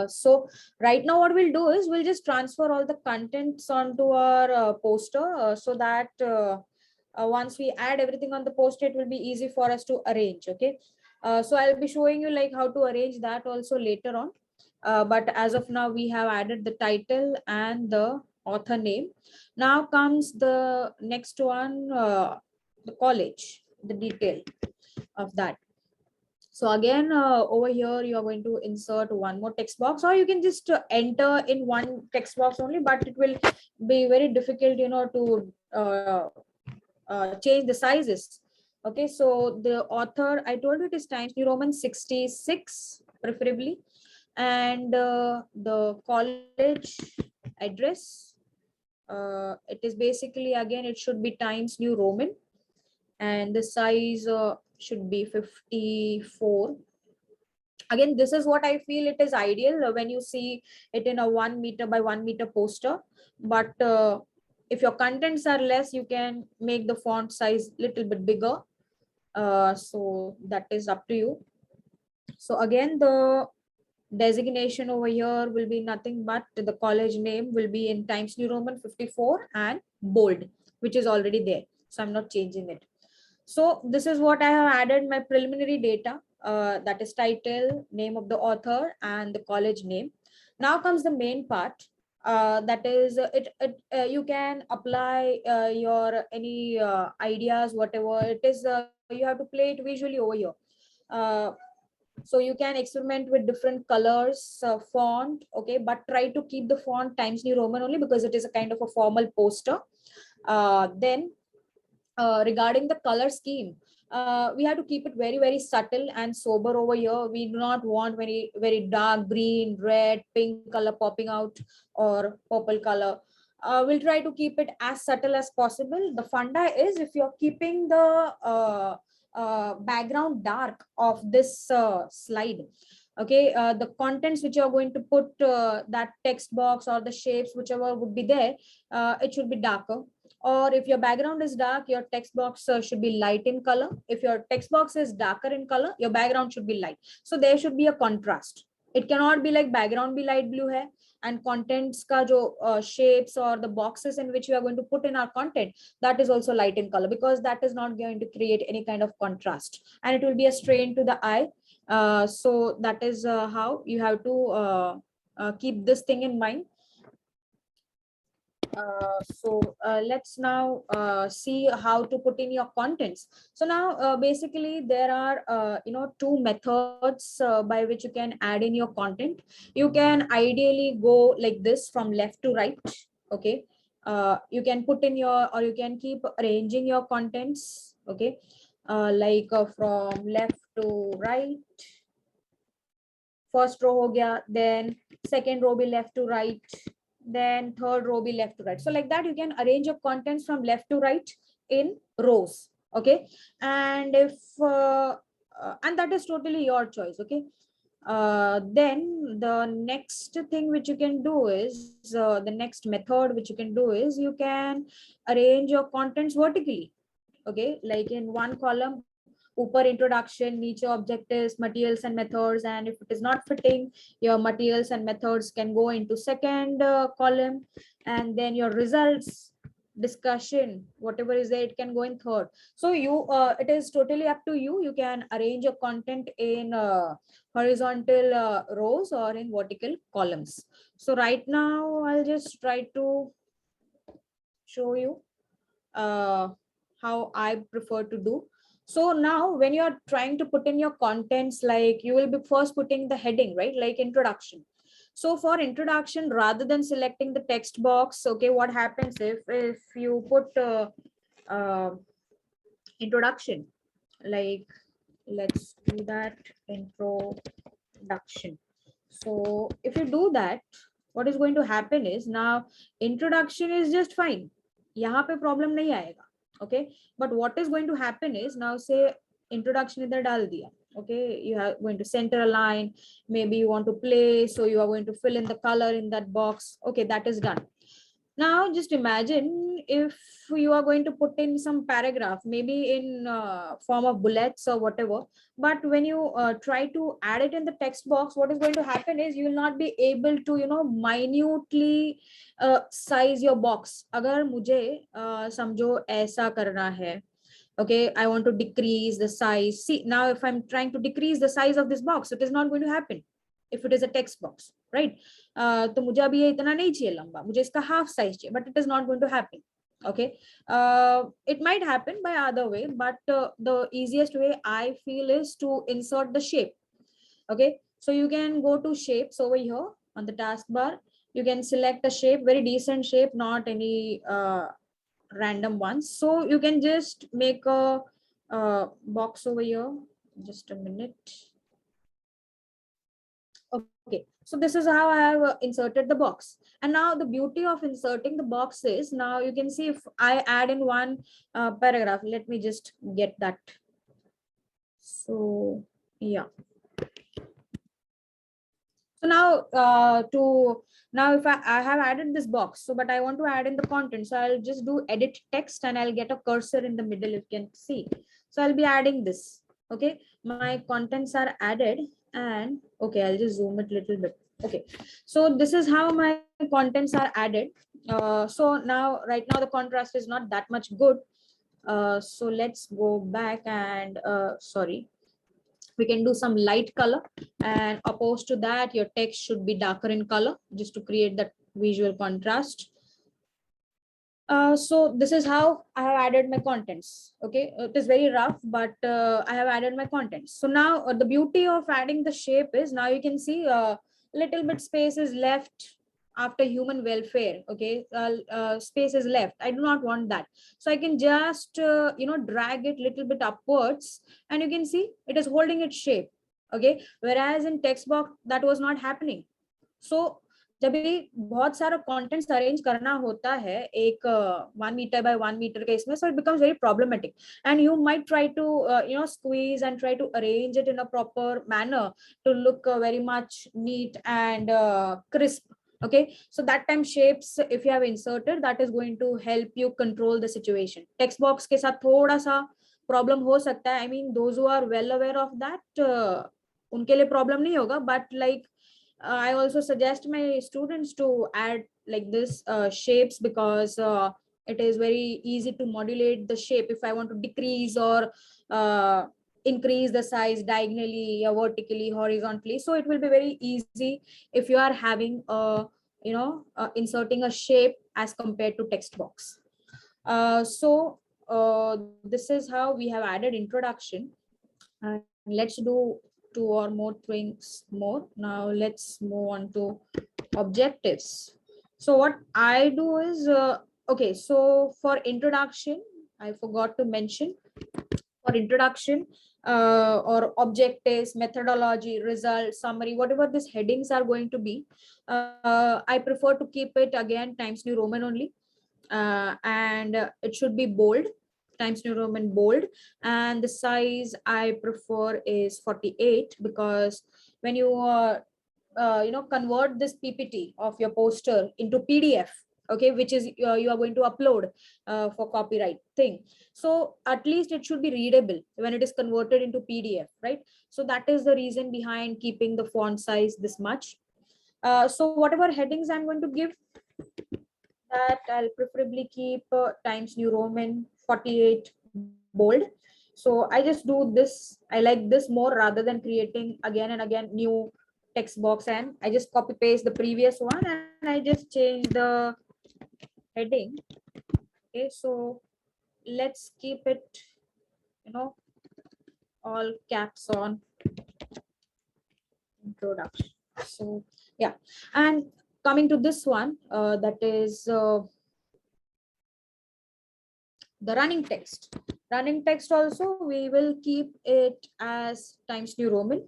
So right now what we'll do is we'll just transfer all the contents onto our poster, so that once we add everything on the poster, it will be easy for us to arrange. Okay. So I'll be showing you like how to arrange that also later on. But as of now, we have added the title and the author name. Now comes the next one, the college, the detail of that. So again, over here, you are going to insert one more text box, or you can just enter in one text box only, but it will be very difficult, to change the sizes. Okay, so the author, I told you it is Times New Roman 66, preferably. And the college address, it is basically, again, it should be Times New Roman, and the size should be 54. Again, this is what I feel it is ideal when you see it in a 1 meter by 1 meter poster. But if your contents are less, you can make the font size little bit bigger. So that is up to you. So again, the designation over here will be nothing but the college name will be in Times New Roman 54 and bold, which is already there. So I'm not changing it. So this is what I have added my preliminary data, that is title, name of the author, and the college name. Now comes the main part. That is you can apply your any ideas, whatever it is. You have to play it visually over here. Uh, so you can experiment with different colors, font, okay, but try to keep the font Times New Roman only, because it is a kind of a formal poster. Then regarding the color scheme, we have to keep it very, very subtle and sober over here. We do not want very, very dark green, red, pink color popping out, or purple color. We'll try to keep it as subtle as possible. The funda is, if you're keeping the background dark of this slide, okay, the contents which you're going to put, that text box or the shapes, whichever would be there, it should be darker. Or if your background is dark, your text box should be light in color. If your text box is darker in color, your background should be light. So there should be a contrast. It cannot be like background be light blue hai, and contents ka jo shapes or the boxes in which we are going to put in our content, that is also light in color, because that is not going to create any kind of contrast, and it will be a strain to the eye. So that is how you have to keep this thing in mind. Let's now see how to put in your contents. So now basically there are two methods by which you can add in your content. You can ideally go like this from left to right. Okay, you can put in your, or you can keep arranging your contents. Okay, from left to right. First row ho gaya, then second row be left to right, then third row be left to right. So like that, you can arrange your contents from left to right in rows. Okay, and if and that is totally your choice. Okay, then the next thing which you can do is the next method which you can do is you can arrange your contents vertically. Okay, like in one column, upper introduction, niche objectives, materials and methods, and if it is not fitting, your materials and methods can go into second column, and then your results, discussion, whatever is there, it can go in third. So you it is totally up to you. You can arrange your content in horizontal rows or in vertical columns. So right now I'll just try to show you how I prefer to do. So now when you're trying to put in your contents, like you will be first putting the heading, right? Like introduction. So for introduction, rather than selecting the text box, okay, what happens if you put introduction, like let's do that, introduction. So if you do that, what is going to happen is now introduction is just fine. यहाँ पे problem नहीं आएगा. Okay, but what is going to happen is now say introduction इधर डाल दिया. Okay, you are going to center a line, maybe you want to play, so you are going to fill in the color in that box. Okay, that is done. Now just imagine if you are going to put in some paragraph, maybe in form of bullets or whatever, but when you try to add it in the text box, what is going to happen is you will not be able to, minutely size your box. अगर मुझे समझो ऐसा करना है, okay, I want to decrease the size. See, now if I'm trying to decrease the size of this box, it is not going to happen if it is a text box, right? तो मुझे अभी ये इतना नहीं चाहिए लंबा, मुझे इसका half size चाहिए, but it is not going to happen. Okay, it might happen by other way, but the easiest way I feel is to insert the shape. Okay, so you can go to shapes over here on the taskbar. You can select a shape, very decent shape, not any random ones. So you can just make a box over here. Just a minute. Okay, so this is how I have inserted the box. And now the beauty of inserting the box is, now you can see if I add in one paragraph, let me just get that. So yeah. So now if I have added this box, so but I want to add in the content, so I'll just do edit text and I'll get a cursor in the middle, you can see. So I'll be adding this. Okay, my contents are added, and okay, I'll just zoom it a little bit. Okay, so this is how my contents are added. So now right now the contrast is not that much good. So let's go back and sorry, we can do some light color, and opposed to that your text should be darker in color just to create that visual contrast. So this is how I have added my contents. Okay, it is very rough, but I have added my contents. So now the beauty of adding the shape is, now you can see a little bit space is left after human welfare. Okay, space is left. I do not want that, so I can just drag it little bit upwards, and you can see it is holding its shape. Okay, whereas in text box that was not happening. So जब भी बहुत सारा contents arrange करना होता है एक 1 metre by 1 metre के इसमें, so it becomes very problematic, and you might try to squeeze and try to arrange it in a proper manner to look very much neat and crisp. Okay, so that time shapes if you have inserted, that is going to help you control the situation. Text box के साथ थोड़ा सा problem हो सकता है, I mean those who are well aware of that उनके लिए problem नहीं होगा, but like I also suggest my students to add like this shapes, because it is very easy to modulate the shape if I want to decrease or increase the size diagonally or vertically, horizontally. So it will be very easy if you are having a inserting a shape as compared to text box. So this is how we have added introduction. Let's do 2 or more things more. Now let's move on to objectives. So what I do is, okay, so for introduction, I forgot to mention, for introduction or objectives, methodology, result, summary, whatever these headings are going to be, I prefer to keep it again Times New Roman only, and it should be bold, Times New Roman bold, and the size I prefer is 48, because when you convert this PPT of your poster into PDF, okay, which is you are going to upload for copyright thing, so at least it should be readable when it is converted into PDF, right? So that is the reason behind keeping the font size this much. So whatever headings I'm going to give, that I'll preferably keep Times New Roman 48 bold. So I just do this. I like this more rather than creating again and again new text box, and I just copy paste the previous one and I just change the heading. Okay, so let's keep it, all caps on introduction. So yeah, and coming to this one, that is the running text. Running text also, we will keep it as Times New Roman,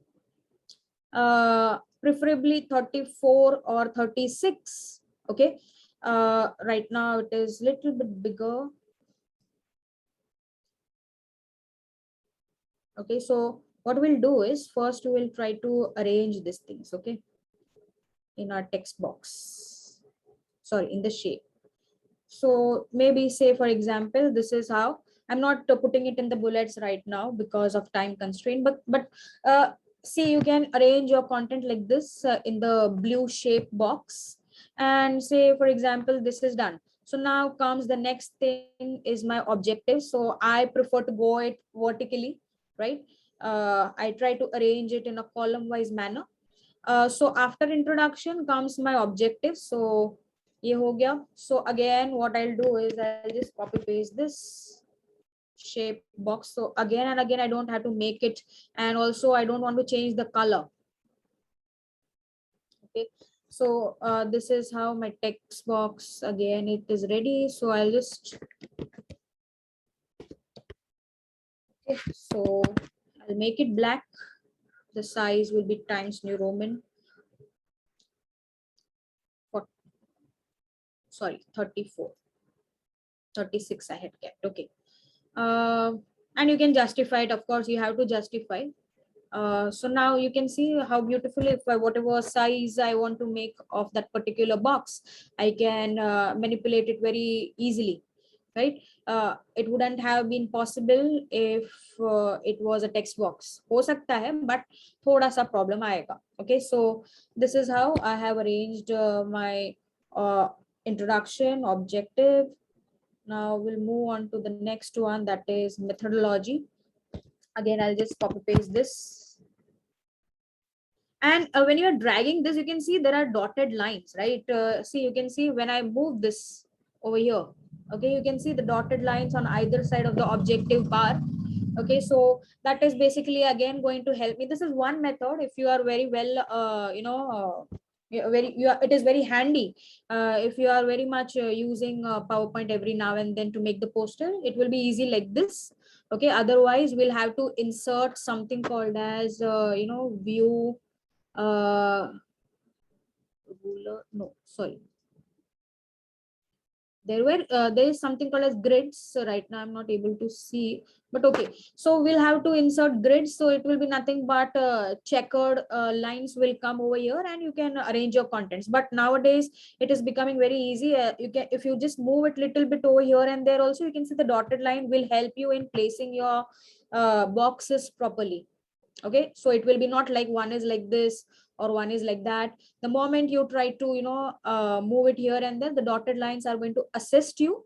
preferably 34 or 36. Okay, right now it is little bit bigger. Okay, so what we'll do is, first we will try to arrange these things, okay, in our text box, sorry, in the shape. So maybe say, for example, this is how I'm not putting it in the bullets right now because of time constraint, but see, you can arrange your content like this in the blue shape box, and say, for example, this is done. So now comes the next thing is my objective. So I prefer to go it vertically, right? I try to arrange it in a column wise manner. So after introduction comes my objective. So ये हो गया. So again, what I'll do is I'll just copy paste this shape box. So again and again, I don't have to make it, and also I don't want to change the color. Okay. So this is how my text box, again, it is ready. So I'll just, okay, so I'll make it black. The size will be Times New Roman. Sorry, 34. 36 I had kept. Okay. And you can justify it. Of course, you have to justify. So now you can see how beautifully, if I, whatever size I want to make of that particular box, I can manipulate it very easily, right? It wouldn't have been possible if it was a text box. हो सकता है, but थोड़ा सा problem आएगा. Okay, so this is how I have arranged my introduction, objective. Now we'll move on to the next one, that is methodology. Again, I'll just copy paste this. And when you're dragging this, you can see there are dotted lines, right? See, you can see when I move this over here, okay, you can see the dotted lines on either side of the objective bar. Okay, so that is basically again going to help me. This is one method. If you are very well, it is very handy. If you are very much using PowerPoint every now and then to make the poster, it will be easy like this. Okay, otherwise we'll have to insert something called as view ruler. No, sorry, there is something called as grids. So right now I'm not able to see, but okay, so we'll have to insert grids. So it will be nothing but checkered lines will come over here, and you can arrange your contents. But nowadays it is becoming very easy. You can, if you just move it little bit over here and there also, you can see the dotted line will help you in placing your boxes properly. Okay, so it will be not like one is like this or one is like that. The moment you try to move it here and there, the dotted lines are going to assist you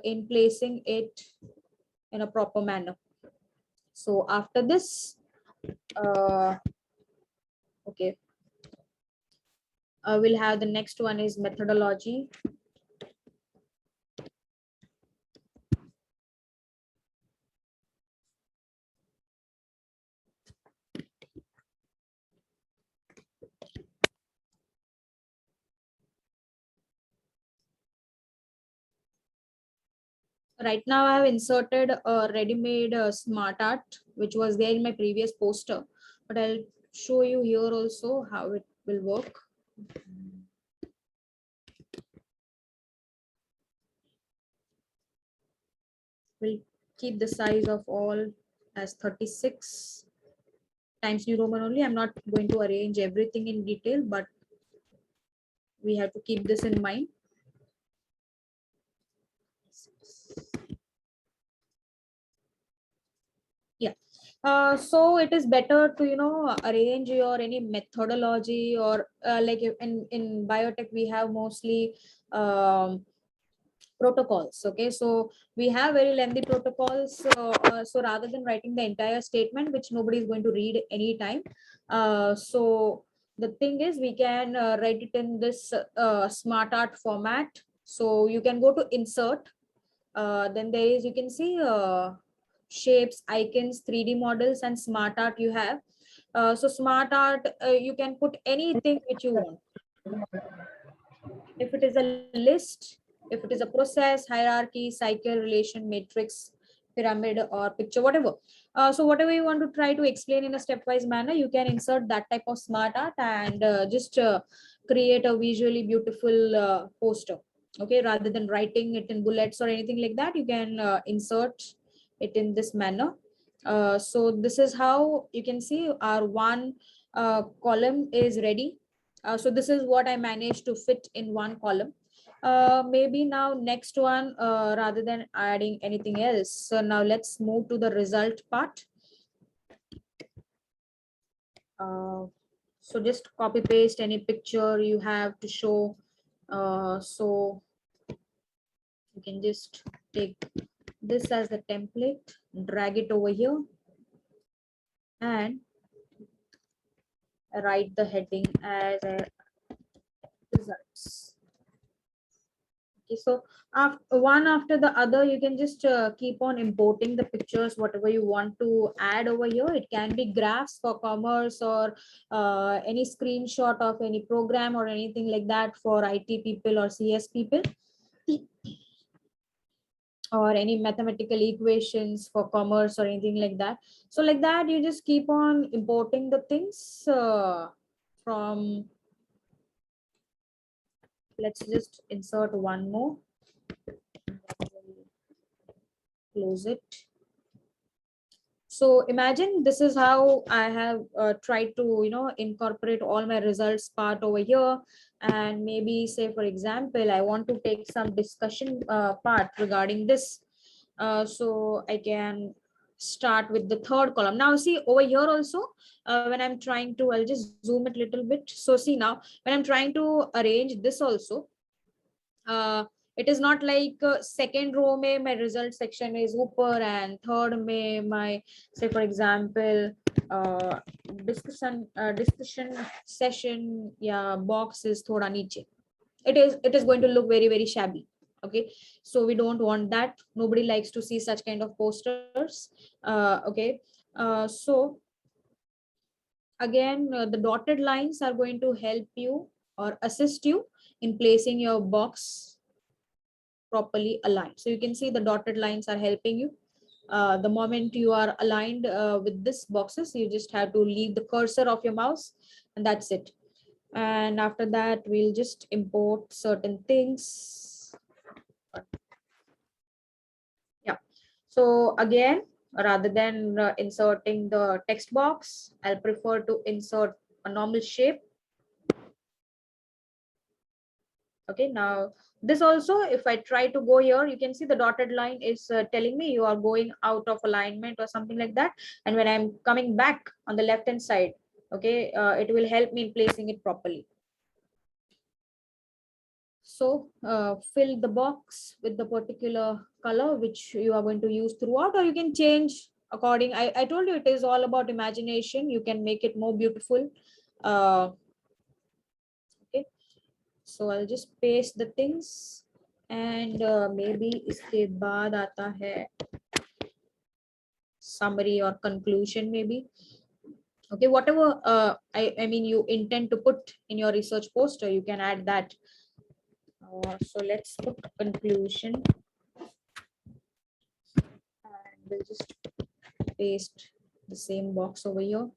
in placing it in a proper manner. So after this, okay, we'll have the next one is methodology. Right now I have inserted a ready-made smart art, which was there in my previous poster, but I'll show you here also how it will work. We'll keep the size of all as 36 Times New Roman only. I'm not going to arrange everything in detail, but we have to keep this in mind. Yeah. So it is better to arrange your any methodology, or like in biotech we have mostly protocols. Okay, so we have very lengthy protocols. So rather than writing the entire statement, which nobody is going to read anytime, so the thing is we can write it in this smart art format. So you can go to insert, then there is, you can see shapes, icons, 3D models, and smart art you have. So smart art, you can put anything which you want. If it is a list, if it is a process, hierarchy, cycle, relation, matrix, pyramid, or picture, whatever. So whatever you want to try to explain in a stepwise manner, you can insert that type of smart art and just create a visually beautiful poster. Okay, rather than writing it in bullets or anything like that, you can insert it in this manner. So this is how you can see our one column is ready. So this is what I managed to fit in one column. Maybe now next one, rather than adding anything else. So now let's move to the result part. So just copy paste any picture you have to show. So you can just take this as the template, drag it over here, and write the heading as results. Okay, so after one after the other, you can just keep on importing the pictures, whatever you want to add over here. It can be graphs for commerce, or any screenshot of any program or anything like that for IT people or CS people, or any mathematical equations for commerce or anything like that. So like that, you just keep on importing the things from. Let's just insert one more. Close it. So imagine this is how I have tried to, incorporate all my results part over here. And maybe say, for example, I want to take some discussion part regarding this. So I can start with the third column. Now see over here also, when I'm trying to, I'll just zoom it a little bit. So see now, when I'm trying to arrange this also, it is not like second row may my result section is upper, and third may my, say for example, discussion session, yeah, box is thoda niche. It is going to look very shabby. Okay, so we don't want that. Nobody likes to see such kind of posters. Okay, so again, the dotted lines are going to help you or assist you in placing your box properly aligned. So you can see the dotted lines are helping you. The moment you are aligned with this boxes, you just have to leave the cursor of your mouse, and that's it. And after that, we'll just import certain things. Yeah. So again, rather than inserting the text box, I'll prefer to insert a normal shape. Okay, now this also, if I try to go here, you can see the dotted line is telling me you are going out of alignment or something like that. And when I'm coming back on the left hand side, okay, it will help me in placing it properly. So fill the box with the particular color which you are going to use throughout, or you can change according. I told you it is all about imagination. You can make it more beautiful. Okay, so I'll just paste the things, and maybe iske baad aata hai summary or conclusion maybe. Okay, whatever I mean you intend to put in your research poster, you can add that. So let's put conclusion, and we'll just paste the same box over here.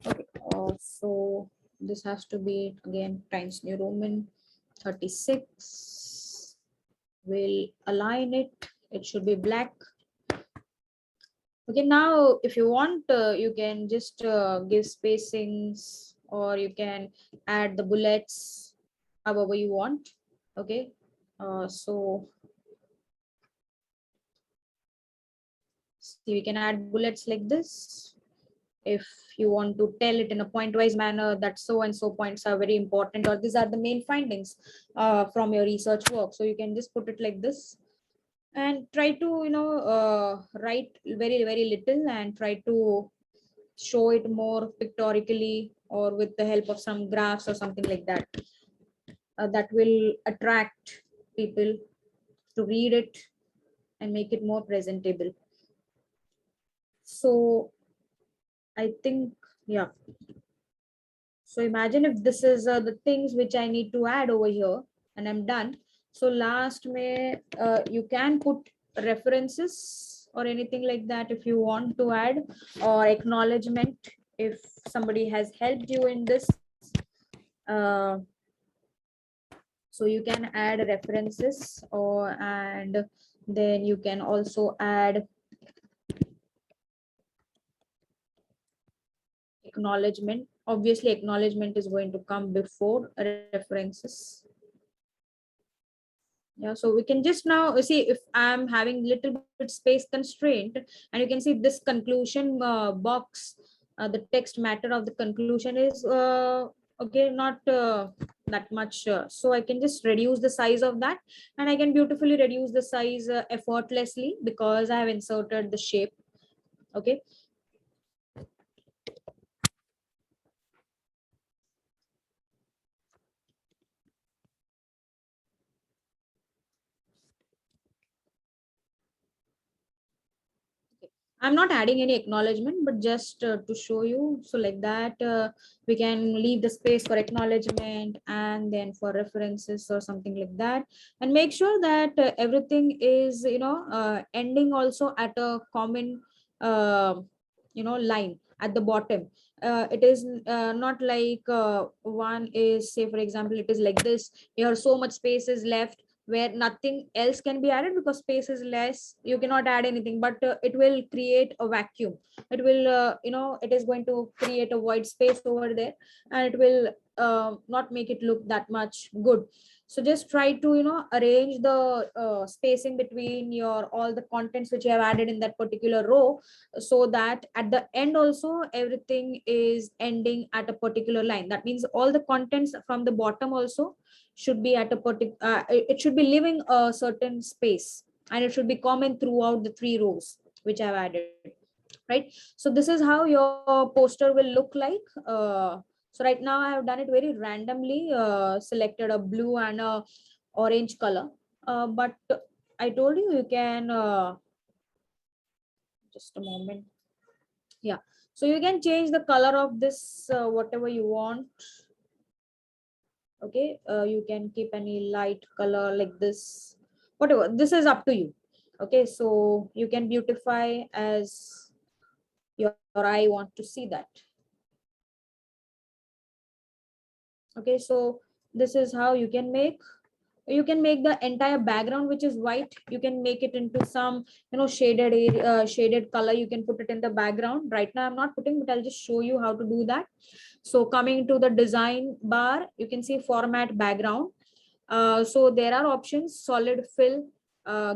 Okay, so this has to be again Times New Roman 36. We'll align it. It should be black. Okay, now if you want, you can just give spacings, or you can add the bullets however you want. Okay, so we can add bullets like this. If you want to tell it in a point-wise manner that so and so points are very important, or these are the main findings from your research work, so you can just put it like this, and try to write very little, and try to show it more pictorially or with the help of some graphs or something like that. That will attract people to read it and make it more presentable. So I think, yeah. So imagine if this is the things which I need to add over here, and I'm done. So last may you can put references or anything like that if you want to add, or acknowledgement if somebody has helped you in this. So you can add references, or and then you can also add acknowledgement. Obviously acknowledgement is going to come before references. Yeah, so we can just now see if I'm having little bit space constraint, and you can see this conclusion box, the text matter of the conclusion is okay, not that much. So I can just reduce the size of that, and I can beautifully reduce the size effortlessly because I have inserted the shape. Okay. I'm not adding any acknowledgement, but just to show you. So like that, we can leave the space for acknowledgement and then for references or something like that. And make sure that everything is, ending also at a common, line at the bottom. It is not like one is, say, for example, it is like this. Here, so much space is left where nothing else can be added because space is less. You cannot add anything, but it will create a vacuum. It will it is going to create a void space over there, and it will not make it look that much good. So just try to arrange the spacing between your all the contents which you have added in that particular row, so that at the end also everything is ending at a particular line. That means all the contents from the bottom also should be at a particular it should be leaving a certain space, and it should be common throughout the 3 rows which I've added, right? So this is how your poster will look like. So right now I have done it very randomly, selected a blue and a orange color, but I told you you can just a moment. Yeah, so you can change the color of this whatever you want. Okay, you can keep any light color like this, whatever, this is up to you. Okay, so you can beautify as your eye want to see that. Okay, so this is how you can make the entire background which is white, you can make it into some shaded area, shaded color. You can put it in the background. Right now I'm not putting, but I'll just show you how to do that. So coming to the design bar, you can see format background. So there are options: solid fill,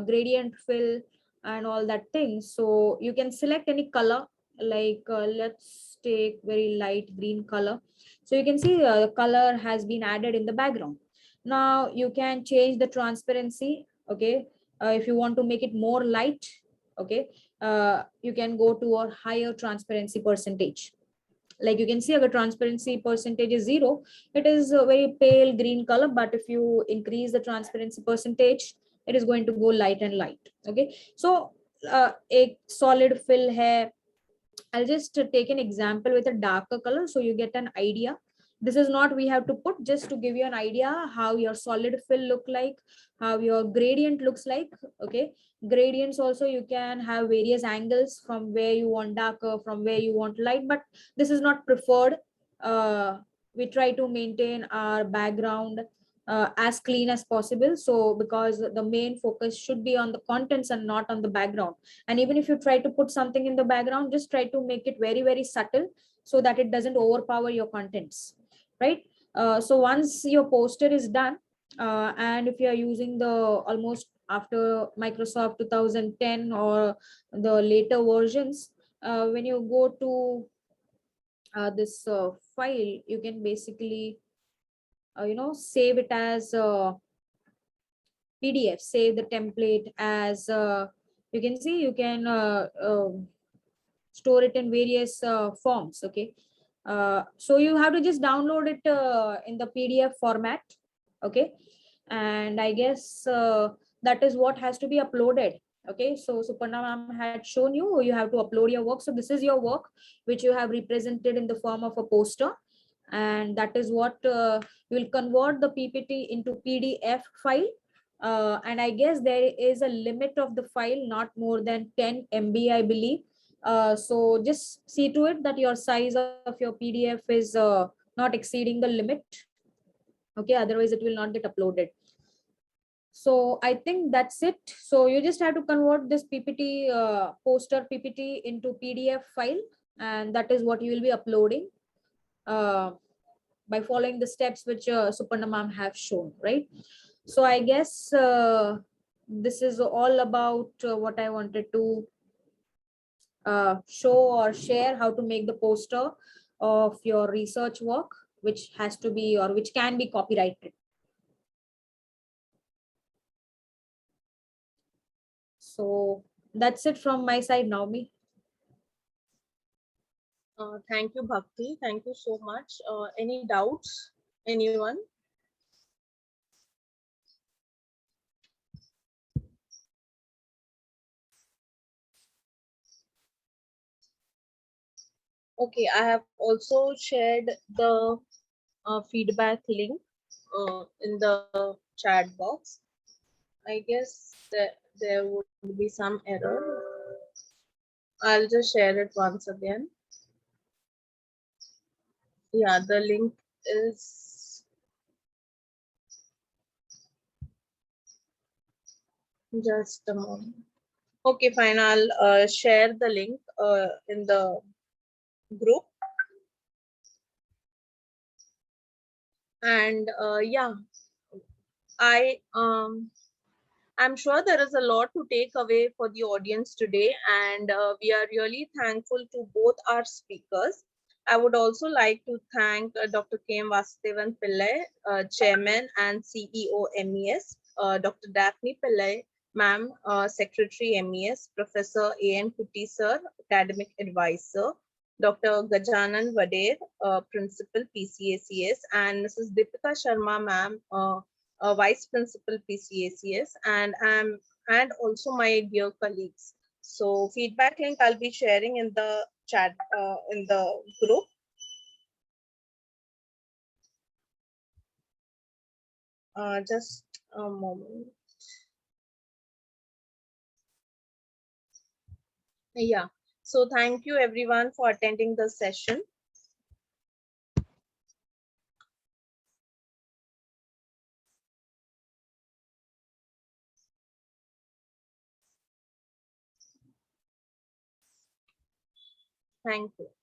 gradient fill, and all that thing. So you can select any color, like let's take very light green color. So you can see the color has been added in the background. Now you can change the transparency. Okay, if you want to make it more light, okay, you can go to a higher transparency percentage. Like you can see our transparency percentage is 0. It is a very pale green color, but if you increase the transparency percentage, it is going to go light and light. Okay, so a solid fill hai. I'll just take an example with a darker color so you get an idea. This is not we have to put, just to give you an idea how your solid fill look like, how your gradient looks like. Okay, gradients also you can have various angles from where you want darker, from where you want light, but this is not preferred. We try to maintain our background as clean as possible, so because the main focus should be on the contents and not on the background. And even if you try to put something in the background, just try to make it very, very subtle so that it doesn't overpower your contents, right? So once your poster is done, and if you are using the almost after Microsoft 2010 or the later versions, when you go to this file, you can basically save it as PDF, save the template as you can see, you can store it in various forms. Okay, so you have to just download it in the PDF format. Okay, and I guess that is what has to be uploaded. Okay, so Suparna ma'am had shown you have to upload your work. So this is your work which you have represented in the form of a poster, and that is what you will convert the PPT into PDF file. And I guess there is a limit of the file, not more than 10 MB, I believe. So just see to it that your size of your PDF is not exceeding the limit. Okay, otherwise it will not get uploaded. So I think that's it. So you just have to convert this PPT, poster PPT into PDF file, and that is what you will be uploading by following the steps which Suparna ma'am have shown, right? So I guess this is all about what I wanted to show or share, how to make the poster of your research work, which has to be or which can be copyrighted. So that's it from my side, Naomi. Thank you, Bhakti. Thank you so much. Any doubts? Anyone? Okay, I have also shared the feedback link in the chat box. I guess that there would be some error. I'll just share it once again. Yeah, the link is just a moment. Okay, fine. I'll share the link in the group. And yeah, I'm sure there is a lot to take away for the audience today, and we are really thankful to both our speakers. I would also like to thank Dr. K. M. Vasudevan Pillai, Chairman and CEO MES, Dr. Daphne Pillai, Ma'am, Secretary MES, Professor A.N. Kutty Sir, Academic Advisor, Dr. Gajanan Vader, Principal PCACS, and Mrs. Deepika Sharma Ma'am, Vice Principal PCACS, and also my dear colleagues. So feedback link I'll be sharing in the chat in the group. Just a moment. Yeah. So thank you everyone for attending the session. Thank you.